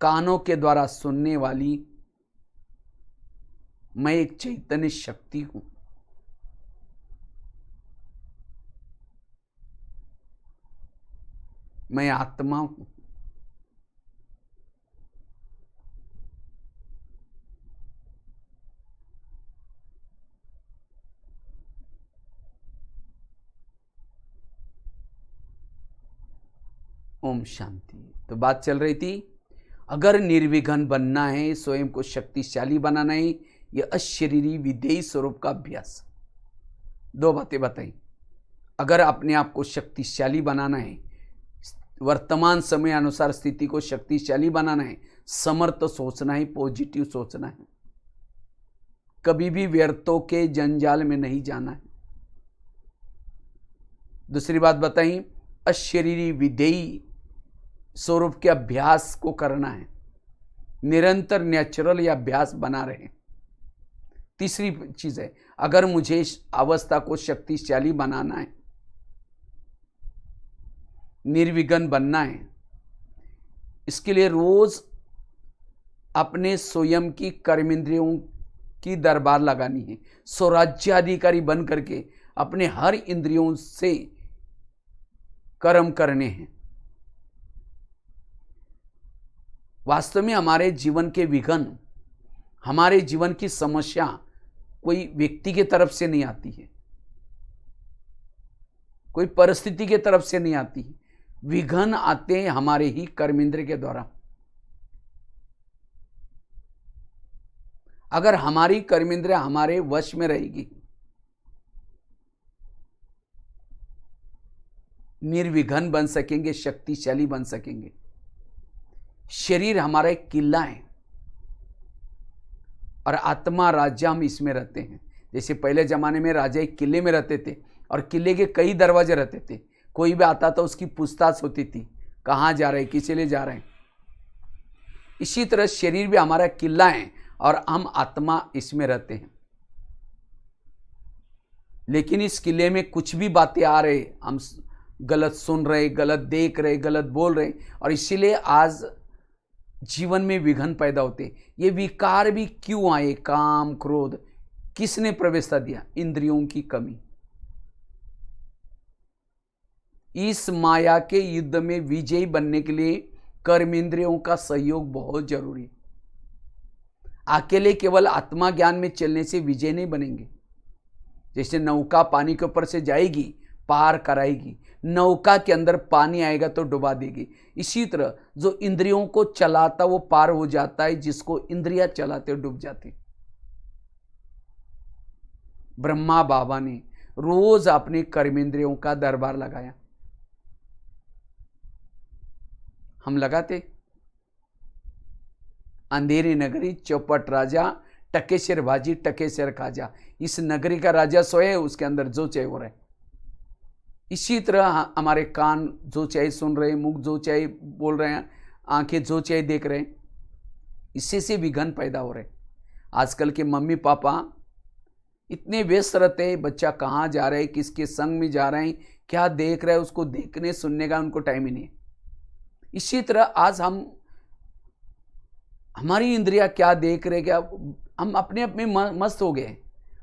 कानों के द्वारा सुनने वाली, मैं एक चैतन्य शक्ति हूं। मैं आत्मा हूं। ओम शांति। तो बात चल रही थी, अगर निर्विघ्न बनना है, स्वयं को शक्तिशाली बनाना है, यह अशरीरी विधेयी स्वरूप का अभ्यास। दो बातें बताई। अगर अपने आप को शक्तिशाली बनाना है, वर्तमान समय अनुसार स्थिति को शक्तिशाली बनाना है, समर्थ सोचना है, पॉजिटिव सोचना है, कभी भी व्यर्थों के जंजाल में नहीं जाना है। दूसरी बात बताई, अशरीरी विधेयी स्वरूप के अभ्यास को करना है, निरंतर नेचुरल या अभ्यास बना रहे। तीसरी चीज है, अगर मुझे इस अवस्था को शक्तिशाली बनाना है, निर्विघ्न बनना है, इसके लिए रोज अपने स्वयं की कर्मेंद्रियों की दरबार लगानी है, स्वराज्याधिकारी बन करके अपने हर इंद्रियों से कर्म करने हैं। वास्तव में हमारे जीवन के विघ्न, हमारे जीवन की समस्या कोई व्यक्ति के तरफ से नहीं आती है, कोई परिस्थिति के तरफ से नहीं आती है। विघ्न आते हैं हमारे ही कर्मेंद्र के द्वारा। अगर हमारी कर्मेंद्र हमारे वश में रहेगी, निर्विघ्न बन सकेंगे, शक्तिशाली बन सकेंगे। शरीर हमारा एक किला है और आत्मा राजा हम इसमें रहते हैं। जैसे पहले जमाने में राजा एक किले में रहते थे और किले के कई दरवाजे रहते थे, कोई भी आता था उसकी पूछताछ होती थी, कहाँ जा रहे हैं, किस लिए जा रहे हैं। इसी तरह शरीर भी हमारा किला है और हम आत्मा इसमें रहते हैं। लेकिन इस किले में कुछ भी बातें आ रहे, हम गलत सुन रहे, गलत देख रहे, गलत बोल रहे, और इसीलिए आज जीवन में विघ्न पैदा होते। ये विकार भी क्यों आए? काम, क्रोध, किसने प्रवेशता दिया? इंद्रियों की कमी। इस माया के युद्ध में विजयी बनने के लिए कर्मेंद्रियों का सहयोग बहुत जरूरी है। अकेले केवल आत्मा ज्ञान में चलने से विजय नहीं बनेंगे। जैसे नौका पानी के ऊपर से जाएगी, पार कराएगी, नौका के अंदर पानी आएगा तो डुबा देगी। इसी तरह जो इंद्रियों को चलाता वो पार हो जाता है, जिसको इंद्रियां चलाते डूब जाती। ब्रह्मा बाबा ने रोज अपने कर्मेंद्रियों का दरबार लगाया। हम लगाते? अंधेरी नगरी, चौपट राजा, टकेशर भाजी, टकेशर खाजा। इस नगरी का राजा सोए, उसके अंदर जो चाहे हो रहा है। इसी तरह हमारे कान जो चाहे सुन रहे, मुख जो चाहे बोल रहे हैं, आंखें जो चाहे देख रहे हैं, इससे से विघ्न पैदा हो रहे। आजकल के मम्मी पापा इतने व्यस्त रहते हैं, बच्चा कहाँ जा रहे हैं, किसके संग में जा रहे हैं, क्या देख रहे हैं, उसको देखने सुनने का उनको टाइम ही नहीं है। इसी तरह आज हमारी इंद्रियां क्या देख रहे, क्या हम अपने अपने मस्त हो गए,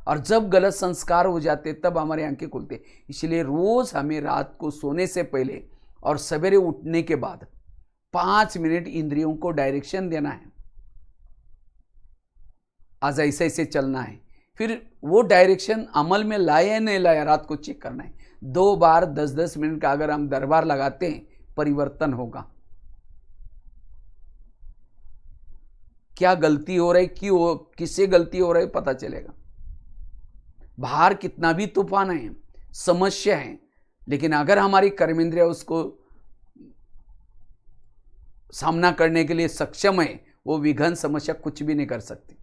और जब गलत संस्कार हो जाते तब हमारी आंखें खुलते। इसलिए रोज हमें रात को सोने से पहले और सवेरे उठने के बाद 5 मिनट इंद्रियों को डायरेक्शन देना है। आज ऐसे ऐसे चलना है, फिर वो डायरेक्शन अमल में लाए या नहीं लाया, रात को चेक करना है। 2 बार 10-10 मिनट का अगर हम दरबार लगाते हैं, परिवर्तन होगा। क्या गलती हो रही, क्यों, किससे गलती हो रही, पता चलेगा। बाहर कितना भी तूफान है, समस्या है, लेकिन अगर हमारी कर्मेंद्रिया उसको सामना करने के लिए सक्षम है, वो विघ्न समस्या कुछ भी नहीं कर सकती।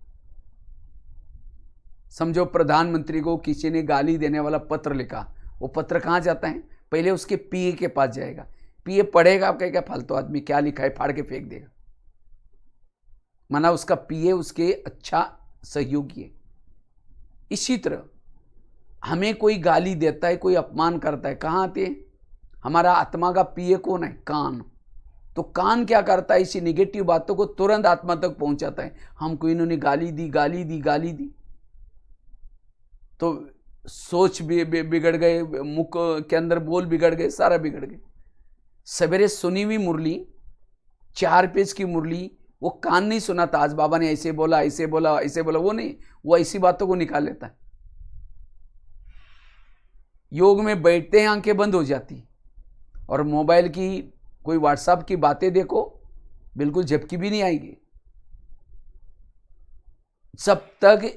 समझो प्रधानमंत्री को किसी ने गाली देने वाला पत्र लिखा, वो पत्र कहाँ जाता है? पहले उसके पीए के पास जाएगा। पीए पढ़ेगा, आप कहेगा फालतू आदमी क्या लिखा है, फाड़ के फेंक देगा। माना उसका पीए उसके अच्छा सहयोगी है। इसी तरह हमें कोई गाली देता है, कोई अपमान करता है, कहाँ आते हैं? हमारा आत्मा का पीए कौन है? कान। तो कान क्या करता है? इसी निगेटिव बातों को तुरंत आत्मा तक पहुंचाता है। हमको इन्होंने गाली दी, गाली दी, गाली दी, तो सोच भी बिगड़ गए, मुख के अंदर बोल बिगड़ गए, सारा बिगड़ गए। सवेरे सुनी हुई मुरली, 4 पेज की मुरली, वो कान नहीं सुना था, आज बाबा ने ऐसे बोला, ऐसे बोला, ऐसे बोला, वो नहीं, वो ऐसी बातों को निकाल लेता है। योग में बैठते हैं आंखें बंद हो जाती, और मोबाइल की कोई व्हाट्सएप की बातें देखो, बिल्कुल झपकी भी नहीं आएगी। जब तक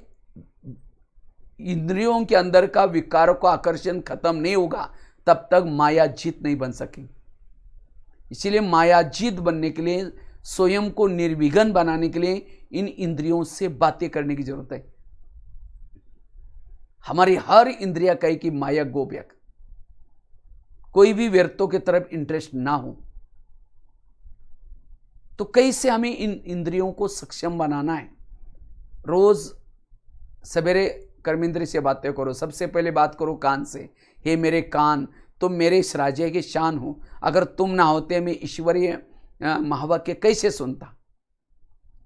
इंद्रियों के अंदर का विकारों का आकर्षण खत्म नहीं होगा, तब तक माया जीत नहीं बन सकेगी। इसीलिए माया जीत बनने के लिए, स्वयं को निर्विघ्न बनाने के लिए इन इंद्रियों से बातें करने की जरूरत है। हमारी हर इंद्रिया कहे कि माया गोब्यक, कोई भी व्यर्थों की तरफ इंटरेस्ट ना हो। तो कैसे हमें इन इंद्रियों को सक्षम बनाना है? रोज सवेरे कर्मेंद्र से बातें करो। सबसे पहले बात करो कान से। हे मेरे कान, तुम मेरे इस राज्य के शान हो, अगर तुम ना होते मैं ईश्वरीय महावाक्य कैसे सुनता।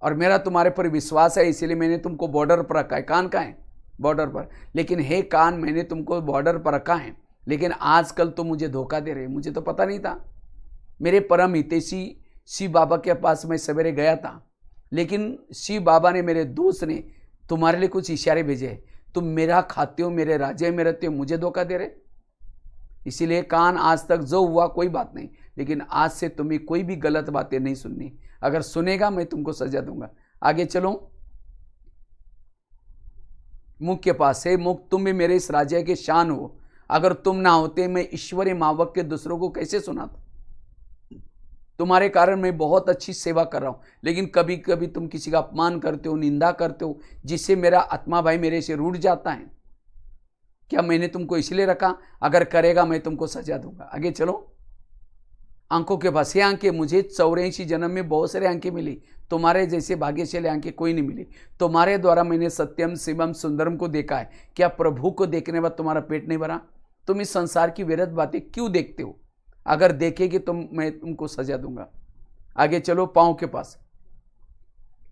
और मेरा तुम्हारे पर विश्वास है, इसीलिए मैंने तुमको बॉर्डर पर रखा है। कान का है बॉर्डर पर, लेकिन हे कान, मैंने तुमको बॉर्डर पर रखा है, लेकिन आजकल तो मुझे धोखा दे रहे। मुझे तो पता नहीं था। मेरे परम हितैषी शिव बाबा के पास मैं सवेरे गया था, लेकिन शिव बाबा ने, मेरे दोस्त ने तुम्हारे लिए कुछ इशारे भेजे। तुम मेरा खाते हो, मेरे राज्य में रहते हो, मुझे धोखा दे रहे। इसीलिए कान, आज तक जो हुआ कोई बात नहीं, लेकिन आज से तुम्हें कोई भी गलत बातें नहीं सुननी। अगर सुनेगा मैं तुमको सजा दूंगा। आगे चलो। मुख के पास है। मुख, तुम भी मेरे इस राज्य के शान हो, अगर तुम ना होते मैं ईश्वरीय मावक के दूसरों को कैसे सुनाता। तुम्हारे कारण मैं बहुत अच्छी सेवा कर रहा हूं, लेकिन कभी कभी तुम किसी का अपमान करते हो, निंदा करते हो, जिससे मेरा आत्मा भाई मेरे से रूठ जाता है। क्या मैंने तुमको इसलिए रखा? अगर करेगा मैं तुमको सजा दूंगा। आगे चलो। आंखों के पास। ये आंखें, मुझे 84 जन्म में बहुत सारे आंखें मिली, तुम्हारे जैसे भाग्यशाली आंखें कोई नहीं मिली। तुम्हारे द्वारा मैंने सत्यम शिवम सुंदरम को देखा है। क्या प्रभु को देखने के बाद तुम्हारा पेट नहीं भरा? तुम इस संसार की व्यर्थ बातें क्यों देखते हो? अगर देखेगी तो मैं तुमको सजा दूंगा। आगे चलो। पांव के पास।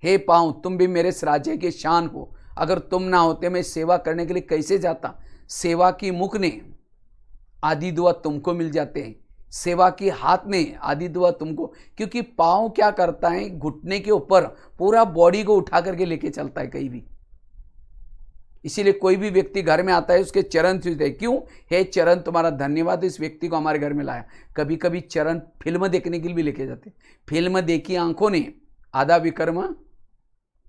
हे पांव, तुम भी मेरे राज्य के शान हो, अगर तुम ना होते मैं सेवा करने के लिए कैसे जाता। सेवा की मुख ने आदि दुआ तुमको मिल जाते हैं, सेवा की हाथ ने आदि दुआ तुमको, क्योंकि पांव क्या करता है, घुटने के ऊपर पूरा बॉडी को उठा करके लेके चलता है कहीं भी। इसीलिए कोई भी व्यक्ति घर में आता है, उसके चरण छूते हैं। क्यों? हे चरण, तुम्हारा धन्यवाद, इस व्यक्ति को हमारे घर में लाया। कभी कभी चरण फिल्म देखने के लिए भी लेके जाते। फिल्म देखी आंखों ने, आधा विकर्म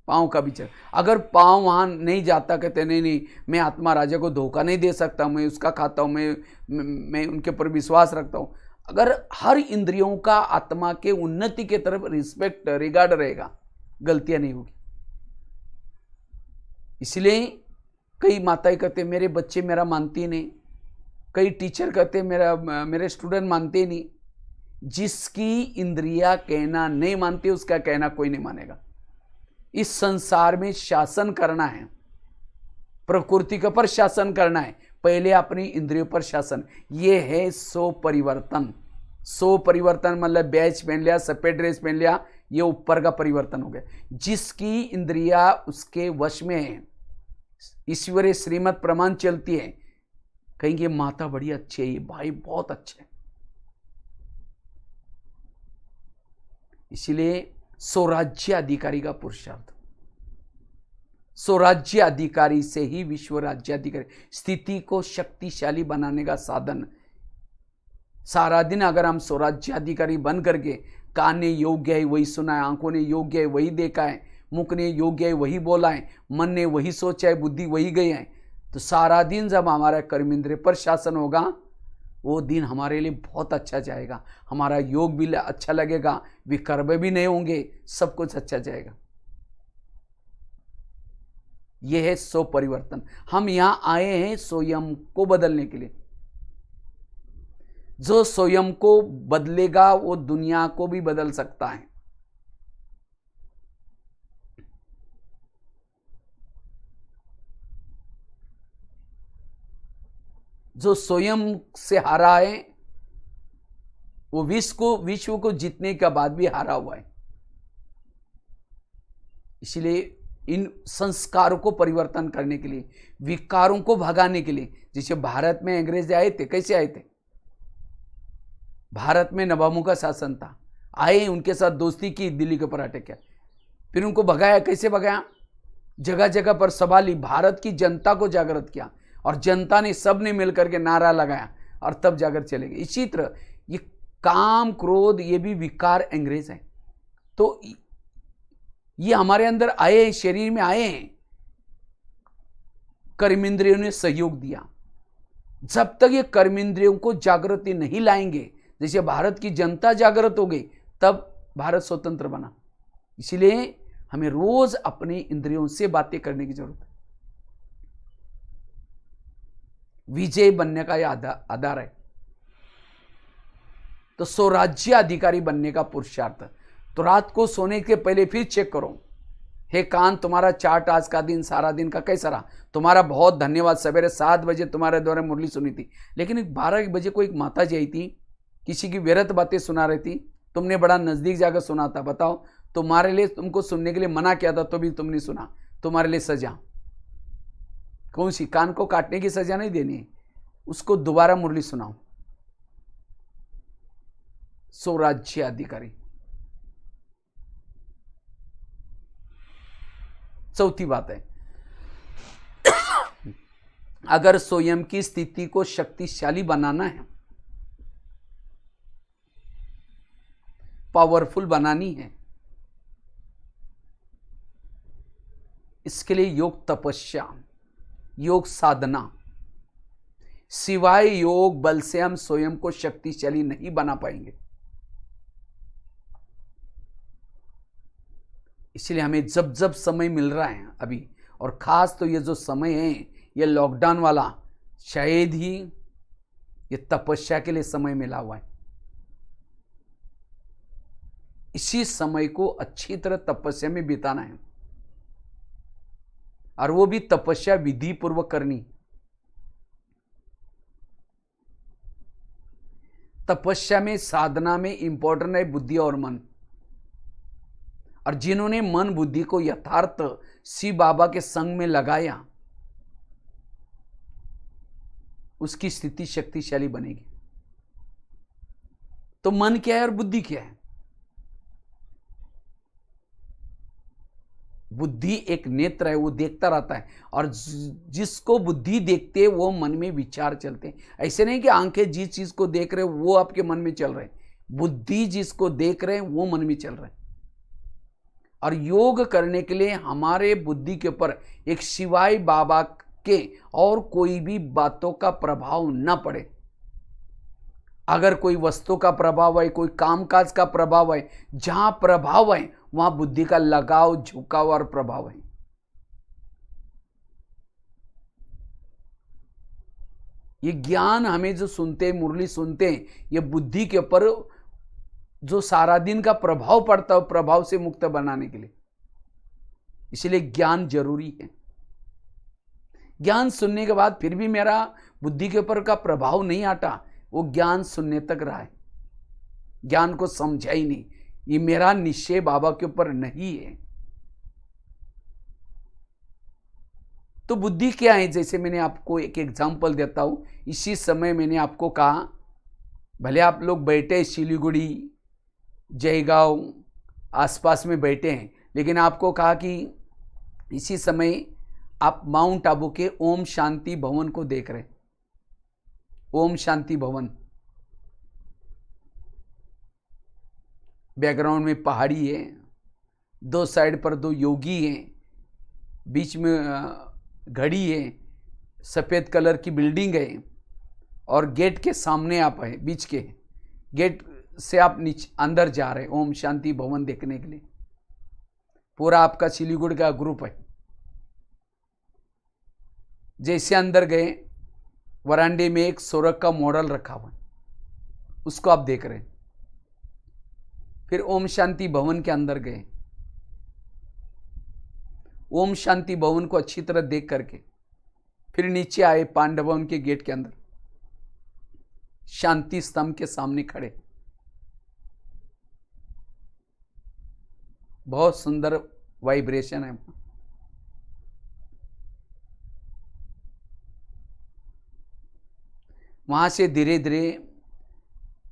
पांव का भी चरण। अगर पांव वहां नहीं जाता, कहते नहीं, मैं आत्मा राजा को धोखा नहीं दे सकता, मैं उसका खाता हूं, मैं उनके ऊपर विश्वास रखता हूं। अगर हर इंद्रियों का आत्मा के उन्नति के तरफ रिस्पेक्ट, रिगार्ड रहेगा, गलतियां नहीं होगी। इसलिए कई माताएं कहते मेरे बच्चे मेरा मानती नहीं, कई टीचर कहते मेरे स्टूडेंट मानते नहीं। जिसकी इंद्रियां कहना नहीं मानती, उसका कहना कोई नहीं मानेगा। इस संसार में शासन करना है, प्रकृति के ऊपर शासन करना है, पहले अपनी इंद्रियों पर शासन। ये है सो परिवर्तन। सो परिवर्तन मतलब बैच पहन लिया, सफेद ड्रेस पहन लिया, ये ऊपर का परिवर्तन हो गया। जिसकी इंद्रिया उसके वश में है, ईश्वरीय श्रीमत प्रमाण चलती है, कहेंगे माता बड़ी अच्छी है, ये भाई बहुत अच्छे है। इसीलिए स्वराज्य अधिकारी का पुरुषार्थ, स्वराज्य अधिकारी से ही विश्व राज्य अधिकारी, स्थिति को शक्तिशाली बनाने का साधन। सारा दिन अगर हम स्वराज्य अधिकारी बन करके, कान ने योग्य है वही सुना है, आंखों ने योग्य है वही देखा है, मुख ने योग्य है वही बोला है, मन ने वही सोचा है, बुद्धि वही गई है, तो सारा दिन जब हमारा कर्मेंद्रिय पर शासन होगा, वो दिन हमारे लिए बहुत अच्छा जाएगा। हमारा योग भी अच्छा लगेगा, विकर्म भी नहीं होंगे, सब कुछ अच्छा जाएगा। यह है सो परिवर्तन। हम यहां आए हैं स्वयं को बदलने के लिए। जो स्वयं को बदलेगा वो दुनिया को भी बदल सकता है। जो स्वयं से हारा है वो विश्व को जीतने के बाद भी हारा हुआ है। इसलिए इन संस्कारों को परिवर्तन करने के लिए, विकारों को भगाने के लिए, जैसे भारत में अंग्रेज आए थे, कैसे आए थे? भारत में नवाबों का शासन था, आए उनके साथ दोस्ती की, दिल्ली के ऊपर अटैक किया, फिर उनको भगाया। कैसे भगाया? जगह जगह पर सभा ली, भारत की जनता को जागृत किया, और जनता ने, सब ने मिलकर के नारा लगाया, और तब जाकर चले गए। इसी तरह ये काम क्रोध ये भी विकार अंग्रेज है। तो ये हमारे अंदर आए हैं, शरीर में आए हैं, कर्मेंद्रियों ने सहयोग दिया। जब तक ये कर्मेंद्रियों को जागृति नहीं लाएंगे, जैसे भारत की जनता जागृत हो गई तब भारत स्वतंत्र बना। इसलिए हमें रोज अपनी इंद्रियों से बातें करने की जरूरत है। विजय बनने का यह आधार है। तो स्वराज्य अधिकारी बनने का पुरुषार्थ। तो रात को सोने के पहले फिर चेक करो, हे कान तुम्हारा चार्ट आज का दिन, सारा दिन का कैसा रहा। तुम्हारा बहुत धन्यवाद, सवेरे 7 बजे तुम्हारे द्वारा मुरली सुनी थी, लेकिन 12 बजे को एक माता जी आई थी, किसी की व्यर्थ बातें सुना रही थी, तुमने बड़ा नजदीक जाकर सुना था। बताओ, तुम्हारे लिए, तुमको सुनने के लिए मना किया था तो भी तुमने सुना, तुम्हारे लिए सजा कौन सी? कान को काटने की सजा नहीं देनी है, उसको दोबारा मुरली सुनाओ। स्वराज्य अधिकारी। चौथी बात है, अगर स्वयं की स्थिति को शक्तिशाली बनाना है, पावरफुल बनानी है, इसके लिए योग तपस्या, योग साधना, सिवाय योग बल से हम स्वयं को शक्तिशाली नहीं बना पाएंगे। इसलिए हमें जब जब समय मिल रहा है अभी, और खास तो ये जो समय है ये लॉकडाउन वाला, शायद ही ये तपस्या के लिए समय मिला हुआ है। इसी समय को अच्छी तरह तपस्या में बिताना है, और वो भी तपस्या विधि पूर्वक करनी। तपस्या में, साधना में इंपॉर्टेंट है बुद्धि और मन। और जिन्होंने मन बुद्धि को यथार्थ शिव बाबा के संग में लगाया, उसकी स्थिति शक्तिशाली बनेगी। तो मन क्या है और बुद्धि क्या है? बुद्धि एक नेत्र है, वो देखता रहता है, और जिसको बुद्धि देखते है वो मन में विचार चलते हैं। ऐसे नहीं कि आंखें जिस चीज को देख रहे वो आपके मन में चल रहे, बुद्धि जिसको देख रहे हैं वो मन में चल रहे। और योग करने के लिए हमारे बुद्धि के ऊपर एक शिवाय बाबा के और कोई भी बातों का प्रभाव न पड़े। अगर कोई वस्तु का प्रभाव है, कोई कामकाज का प्रभाव है, जहां प्रभाव है वहां बुद्धि का लगाव, झुकाव और प्रभाव है। ये ज्ञान हमें जो सुनते, मुरली सुनते हैं, ये बुद्धि के ऊपर जो सारा दिन का प्रभाव पड़ता है, प्रभाव से मुक्त बनाने के लिए। इसलिए ज्ञान जरूरी है। ज्ञान सुनने के बाद फिर भी मेरा बुद्धि के ऊपर का प्रभाव नहीं हटा, वो ज्ञान सुनने तक रहा है, ज्ञान को समझा ही नहीं, ये मेरा निश्चय बाबा के ऊपर नहीं है। तो बुद्धि क्या है? जैसे मैंने आपको एक एग्जांपल देता हूं। इसी समय मैंने आपको कहा, भले आप लोग बैठे सिलीगुड़ी, जयगांव आसपास में बैठे हैं, लेकिन आपको कहा कि इसी समय आप माउंट आबू के ओम शांति भवन को देख रहे हैं। ओम शांति भवन, बैकग्राउंड में पहाड़ी है, दो साइड पर दो योगी हैं, बीच में घड़ी है, सफेद कलर की बिल्डिंग है, और गेट के सामने आप है, बीच के गेट से आप नीचे अंदर जा रहे हैं ओम शांति भवन देखने के लिए। पूरा आपका सिलीगुड़ी का ग्रुप है। जैसे अंदर गए, वरांडे में एक सोरख का मॉडल रखा हुआ है, उसको आप देख रहे हैं। फिर ओम शांति भवन के अंदर गए, ओम शांति भवन को अच्छी तरह देख करके फिर नीचे आए, पांडव भवन के गेट के अंदर शांति स्तंभ के सामने खड़े। बहुत सुंदर वाइब्रेशन है। वहां से धीरे धीरे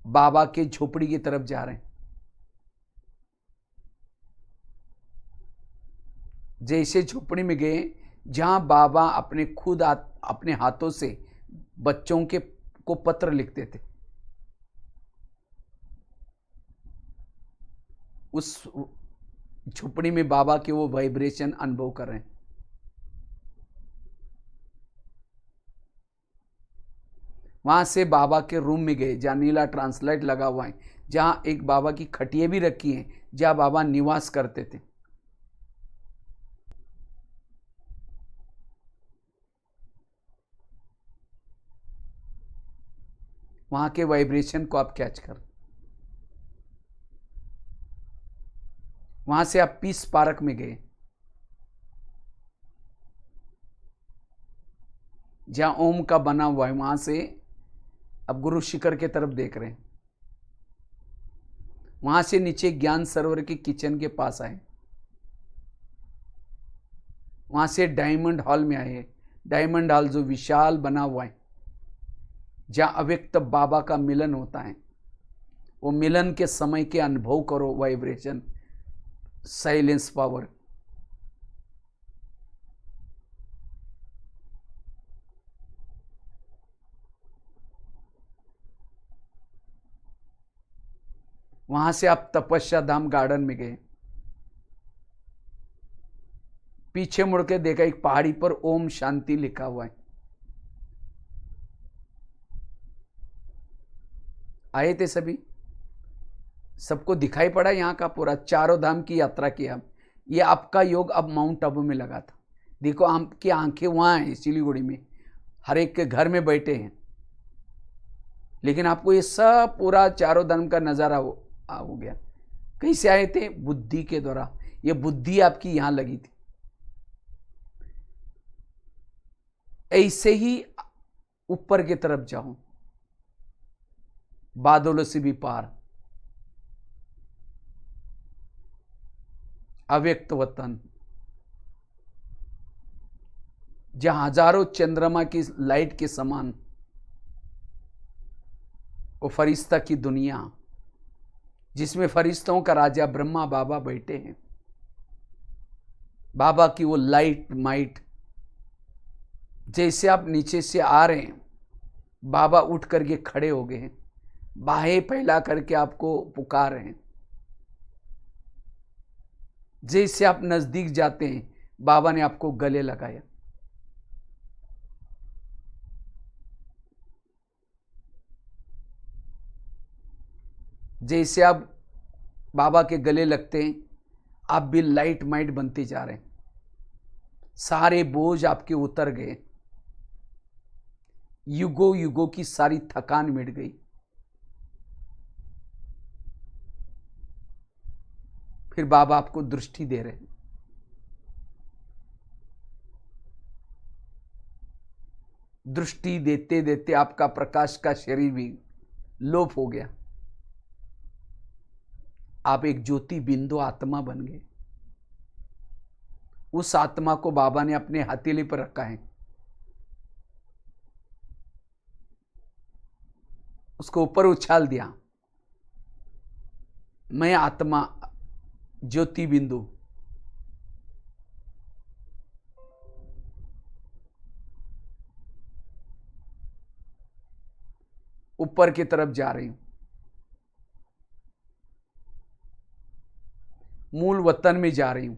बाबा के झोपड़ी की तरफ जा रहे हैं। जैसे झोपड़ी में गए, जहां बाबा अपने खुद अपने हाथों से बच्चों के को पत्र लिखते थे, उस झुपड़ी में बाबा के वो वाइब्रेशन अनुभव कर रहे हैं। वहां से बाबा के रूम में गए जहां नीला ट्रांसलाइट लगा हुआ है, जहां एक बाबा की खटिया भी रखी है, जहां बाबा निवास करते थे। वहां के वाइब्रेशन को आप कैच कर। वहां से आप पीस पार्क में गए जहां ओम का बना हुआ है। वहां से अब गुरु शिखर के तरफ देख रहे हैं। वहां से नीचे ज्ञान सरोवर के किचन के पास आए। वहां से डायमंड हॉल में आए। डायमंड हॉल जो विशाल बना हुआ है, जहां अव्यक्त बाबा का मिलन होता है। वो मिलन के समय के अनुभव करो, वाइब्रेशन, साइलेंस पावर। वहां से आप तपस्या धाम गार्डन में गए। पीछे मुड़ के देखा, एक पहाड़ी पर ओम शांति लिखा हुआ है। आए थे सभी, सबको दिखाई पड़ा यहां का पूरा, चारों धाम की यात्रा की। अब ये आपका योग अब माउंट आबू में लगा था। देखो आपकी आंखें वहां हैं सिलीगुड़ी में, हर एक के घर में बैठे हैं, लेकिन आपको ये सब पूरा चारों धाम का नजारा हो गया। कैसे आए थे? बुद्धि के द्वारा। ये बुद्धि आपकी यहां लगी थी। ऐसे ही ऊपर की तरफ जाओ, बादलों से भी पार, अव्यक्त वतन, जहां हजारों चंद्रमा की लाइट के समान वो फरिश्ता की दुनिया, जिसमें फरिश्तों का राजा ब्रह्मा बाबा बैठे हैं। बाबा की वो लाइट माइट, जैसे आप नीचे से आ रहे हैं, बाबा उठ करके खड़े हो गए हैं, बाहें फैला करके आपको पुकार रहे हैं। जैसे आप नजदीक जाते हैं, बाबा ने आपको गले लगाया। जैसे आप बाबा के गले लगते हैं, आप भी लाइट माइट बनते जा रहे हैं। सारे बोझ आपके उतर गए, युगों युगों की सारी थकान मिट गई। फिर बाबा आपको दृष्टि दे रहे हैं। दृष्टि देते देते आपका प्रकाश का शरीर भी लोप हो गया। आप एक ज्योति बिंदु आत्मा बन गए। उस आत्मा को बाबा ने अपने हथेली पर रखा है। उसको ऊपर उछाल दिया। मैं आत्मा ज्योति बिंदु, ऊपर की तरफ जा रही हूं, मूल वतन में जा रही हूं।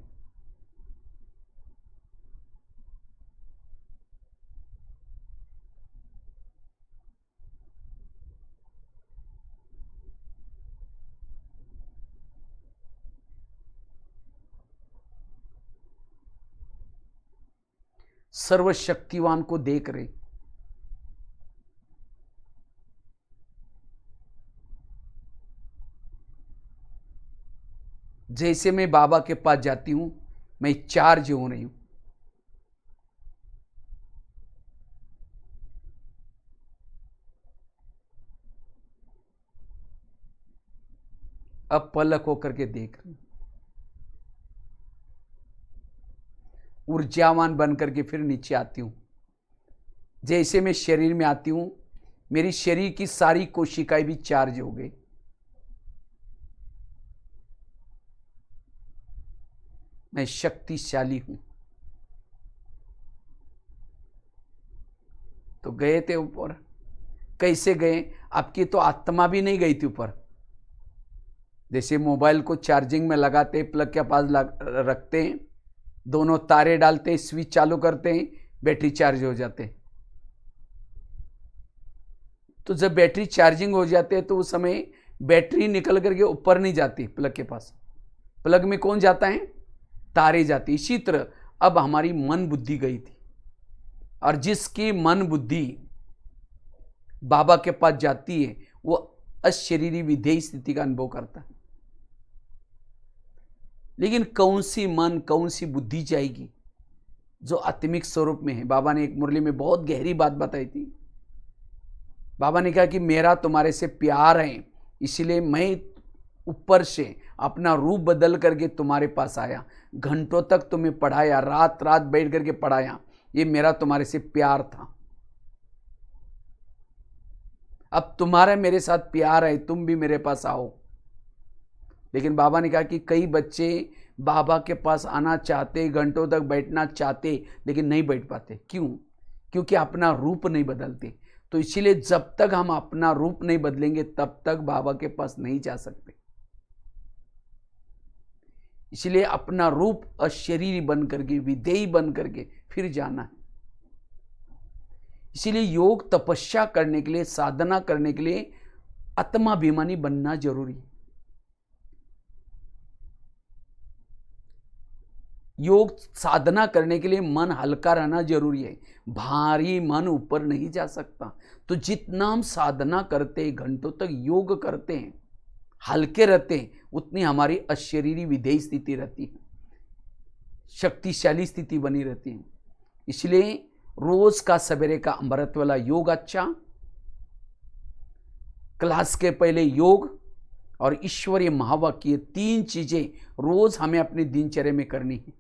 सर्वशक्तिवान को देख रहे। जैसे मैं बाबा के पास जाती हूं, मैं चार्ज हो रही हूं। अब पलक होकर के देख रही हूं, ऊर्जावान बनकर के फिर नीचे आती हूं। जैसे मैं शरीर में आती हूं, मेरी शरीर की सारी कोशिकाएं भी चार्ज हो गई। मैं शक्तिशाली हूं। तो गए थे ऊपर। कैसे गए? आपकी तो आत्मा भी नहीं गई थी ऊपर, जैसे मोबाइल को चार्जिंग में लगाते, प्लग के पास रखते हैं, दोनों तारे डालते हैं, स्विच चालू करते हैं, बैटरी चार्ज हो जाते हैं। तो जब बैटरी चार्जिंग हो जाते हैं तो उस समय बैटरी निकल करके ऊपर नहीं जाती प्लग के पास, प्लग में कौन जाता है? तारे जाती। इसी तरह अब हमारी मन बुद्धि गई थी, और जिसकी मन बुद्धि बाबा के पास जाती है वो अशरीरी विधेय स्थिति का अनुभव करता है। लेकिन कौन सी मन, कौन सी बुद्धि जाएगी जो आत्मिक स्वरूप में है? बाबा ने एक मुरली में बहुत गहरी बात बताई थी। बाबा ने कहा कि मेरा तुम्हारे से प्यार है, इसलिए मैं ऊपर से अपना रूप बदल करके तुम्हारे पास आया, घंटों तक तुम्हें पढ़ाया, रात रात बैठ करके पढ़ाया, ये मेरा तुम्हारे से प्यार था। अब तुम्हारा मेरे साथ प्यार है, तुम भी मेरे पास आओ। लेकिन बाबा ने कहा कि कई बच्चे बाबा के पास आना चाहते, घंटों तक बैठना चाहते, लेकिन नहीं बैठ पाते। क्यों? क्योंकि अपना रूप नहीं बदलते। तो इसीलिए जब तक हम अपना रूप नहीं बदलेंगे तब तक बाबा के पास नहीं जा सकते। इसलिए अपना रूप अशरीरी बन करके, विधेयी बन करके फिर जाना है। इसीलिए योग तपस्या करने के लिए, साधना करने के लिए आत्माभिमानी बनना जरूरी है। योग साधना करने के लिए मन हल्का रहना जरूरी है। भारी मन ऊपर नहीं जा सकता। तो जितना हम साधना करते, घंटों तक योग करते हैं, हल्के रहते हैं, उतनी हमारी अशरीरी विधेयी स्थिति रहती है, शक्तिशाली स्थिति बनी रहती है। इसलिए रोज का सवेरे का अमृत वाला योग अच्छा, क्लास के पहले योग और ईश्वरीय महावाक्य, तीन चीजें रोज हमें अपनी दिनचर्या में करनी है।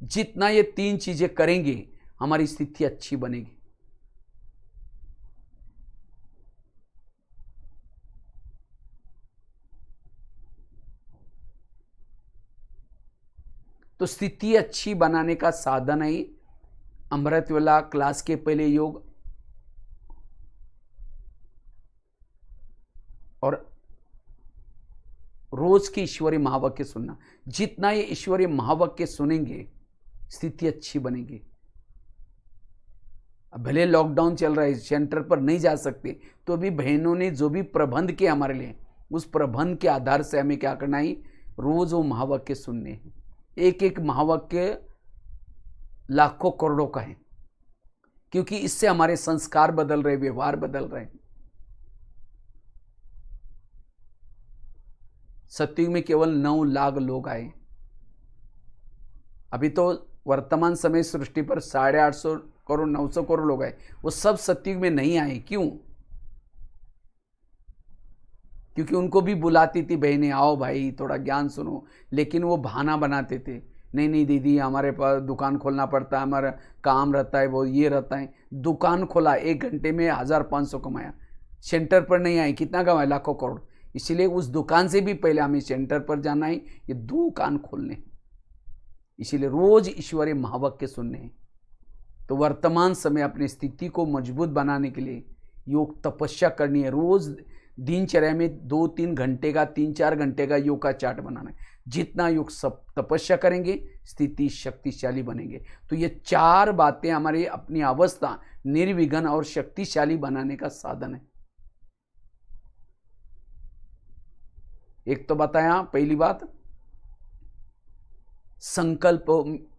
जितना ये तीन चीजें करेंगे हमारी स्थिति अच्छी बनेगी। तो स्थिति अच्छी बनाने का साधन है अमृत वेला, क्लास के पहले योग और रोज की ईश्वरीय महावाक्य सुनना। जितना ये ईश्वरीय महावाक्य सुनेंगे स्थिति अच्छी बनेगी। अब भले लॉकडाउन चल रहा है, सेंटर पर नहीं जा सकते, तो भी बहनों ने जो भी प्रबंध किया हमारे लिए, उस प्रबंध के आधार से हमें क्या करना है? रोज वो महावाक्य सुनने हैं। एक एक महावाक्य लाखों करोड़ों का है, क्योंकि इससे हमारे संस्कार बदल रहे, व्यवहार बदल रहे। सतयुग में केवल 9 लाख लोग आए। अभी तो वर्तमान समय सृष्टि पर 850 करोड़ 900 करोड़ लोग आए। वो सब सतयुग में नहीं आए। क्यों? क्योंकि उनको भी बुलाती थी बहनें, आओ भाई थोड़ा ज्ञान सुनो, लेकिन वो बहाना बनाते थे, नहीं नहीं दीदी हमारे पास दुकान खोलना पड़ता है, हमारा काम रहता है, वो ये रहता है। दुकान खोला, 1 घंटे में 1500 कमाया, सेंटर पर नहीं आए, कितना कमाया? लाखों करोड़। इसीलिए उस दुकान से भी पहले हमें सेंटर पर जाना है, ये दुकान खोलने। इसीलिए रोज ईश्वरीय महावाक्य सुनने हैं। तो वर्तमान समय अपनी स्थिति को मजबूत बनाने के लिए योग तपस्या करनी है। रोज दिनचर्या में 2-3 घंटे का, 3-4 घंटे का योग का चार्ट बनाना है। जितना योग सब तपस्या करेंगे स्थिति शक्तिशाली बनेंगे। तो ये 4 बातें हमारी अपनी अवस्था निर्विघ्न और शक्तिशाली बनाने का साधन है। एक तो बताया, पहली बात संकल्प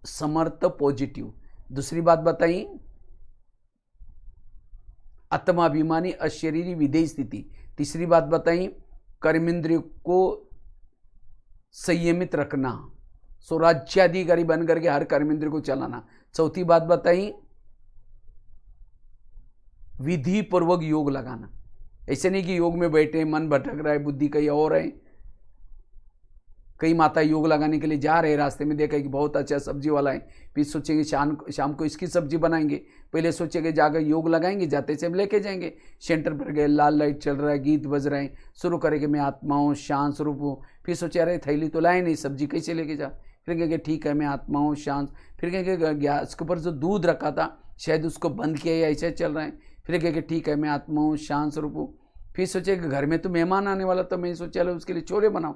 समर्थ पॉजिटिव। दूसरी बात बताई आत्माभिमानी अशरीरी विधेय स्थिति। तीसरी बात बताई कर्मेंद्रिय को संयमित रखना, स्वराज्याधिकारी बन करके हर कर्मेंद्रिय को चलाना। चौथी बात बताई विधि पूर्वक योग लगाना। ऐसे नहीं कि योग में बैठे मन भटक रहा है, बुद्धि कहीं और है। कई माता योग लगाने के लिए जा रहे, रास्ते में देखा कि बहुत अच्छा सब्जी वाला है, फिर सोचेंगे शाम को इसकी सब्जी बनाएंगे। पहले सोचेंगे जाकर योग लगाएंगे, जाते से हम लेके जाएंगे। सेंटर पर गए, लाल लाइट चल रहा है, गीत बज रहे हैं, शुरू करेंगे मैं आत्मा हूँ, शांत स्वरूप हूँ। फिर सोचे अरे थैली तो लाए नहीं, सब्जी कैसे लेके जा। फिर कहेंगे ठीक है मैं आत्मा हूँ, शांत। फिर कहेंगे गैस के ऊपर जो दूध रखा था शायद उसको बंद किया या ऐसे चल रहा है। फिर कहेंगे ठीक है मैं आत्मा हूँ, शांत स्वरूप हूँ। फिर सोचे कि घर में तो मेहमान आने वाला, तो मैं सोचा चलो उसके लिए छोले बनाऊं,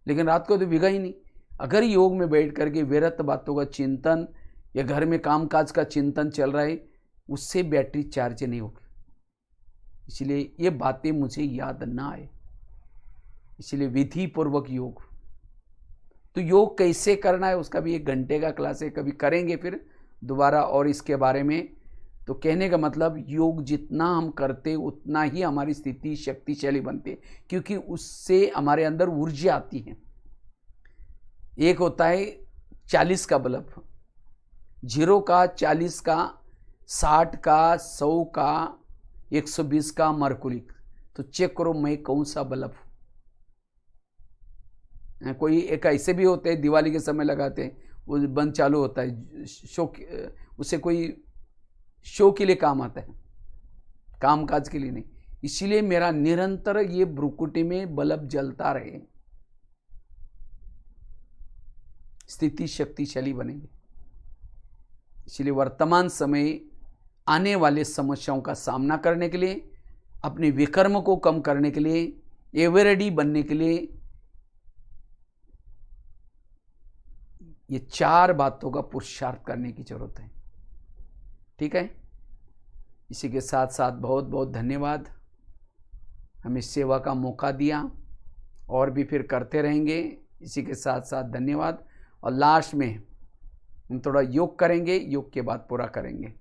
लेकिन रात को तो भिगा ही नहीं। अगर योग में बैठ करके व्यर्थ बातों का चिंतन या घर में कामकाज का चिंतन चल रहा है, उससे बैटरी चार्ज नहीं होगी। इसलिए ये बातें मुझे याद ना आए, इसलिए विधि पूर्वक योग। तो योग कैसे करना है उसका भी 1 घंटे का क्लास है, कभी करेंगे फिर दोबारा और इसके बारे में। तो कहने का मतलब योग जितना हम करते उतना ही हमारी स्थिति शक्तिशाली बनती है, क्योंकि उससे हमारे अंदर ऊर्जा आती है। एक होता है 40 का बल्ब, 0 का, 40 का, 60 का, 100 का, 120 का मरकुरी। तो चेक करो मैं कौन सा बल्ब। कोई एक ऐसे भी होते हैं दिवाली के समय लगाते हैं, वो बंद चालू होता है, शो, उसे कोई शो के लिए काम आता है, काम काज के लिए नहीं। इसीलिए मेरा निरंतर ये भ्रुकुटी में बल्ब जलता रहे, स्थिति शक्तिशाली बनेगी। इसलिए वर्तमान समय आने वाले समस्याओं का सामना करने के लिए, अपने विकर्म को कम करने के लिए, एवरेडी बनने के लिए ये 4 बातों का पुरुषार्थ करने की जरूरत है। ठीक है, इसी के साथ साथ बहुत बहुत धन्यवाद, हमें सेवा का मौका दिया, और भी फिर करते रहेंगे। इसी के साथ साथ धन्यवाद। और लास्ट में हम थोड़ा योग करेंगे, योग के बाद पूरा करेंगे।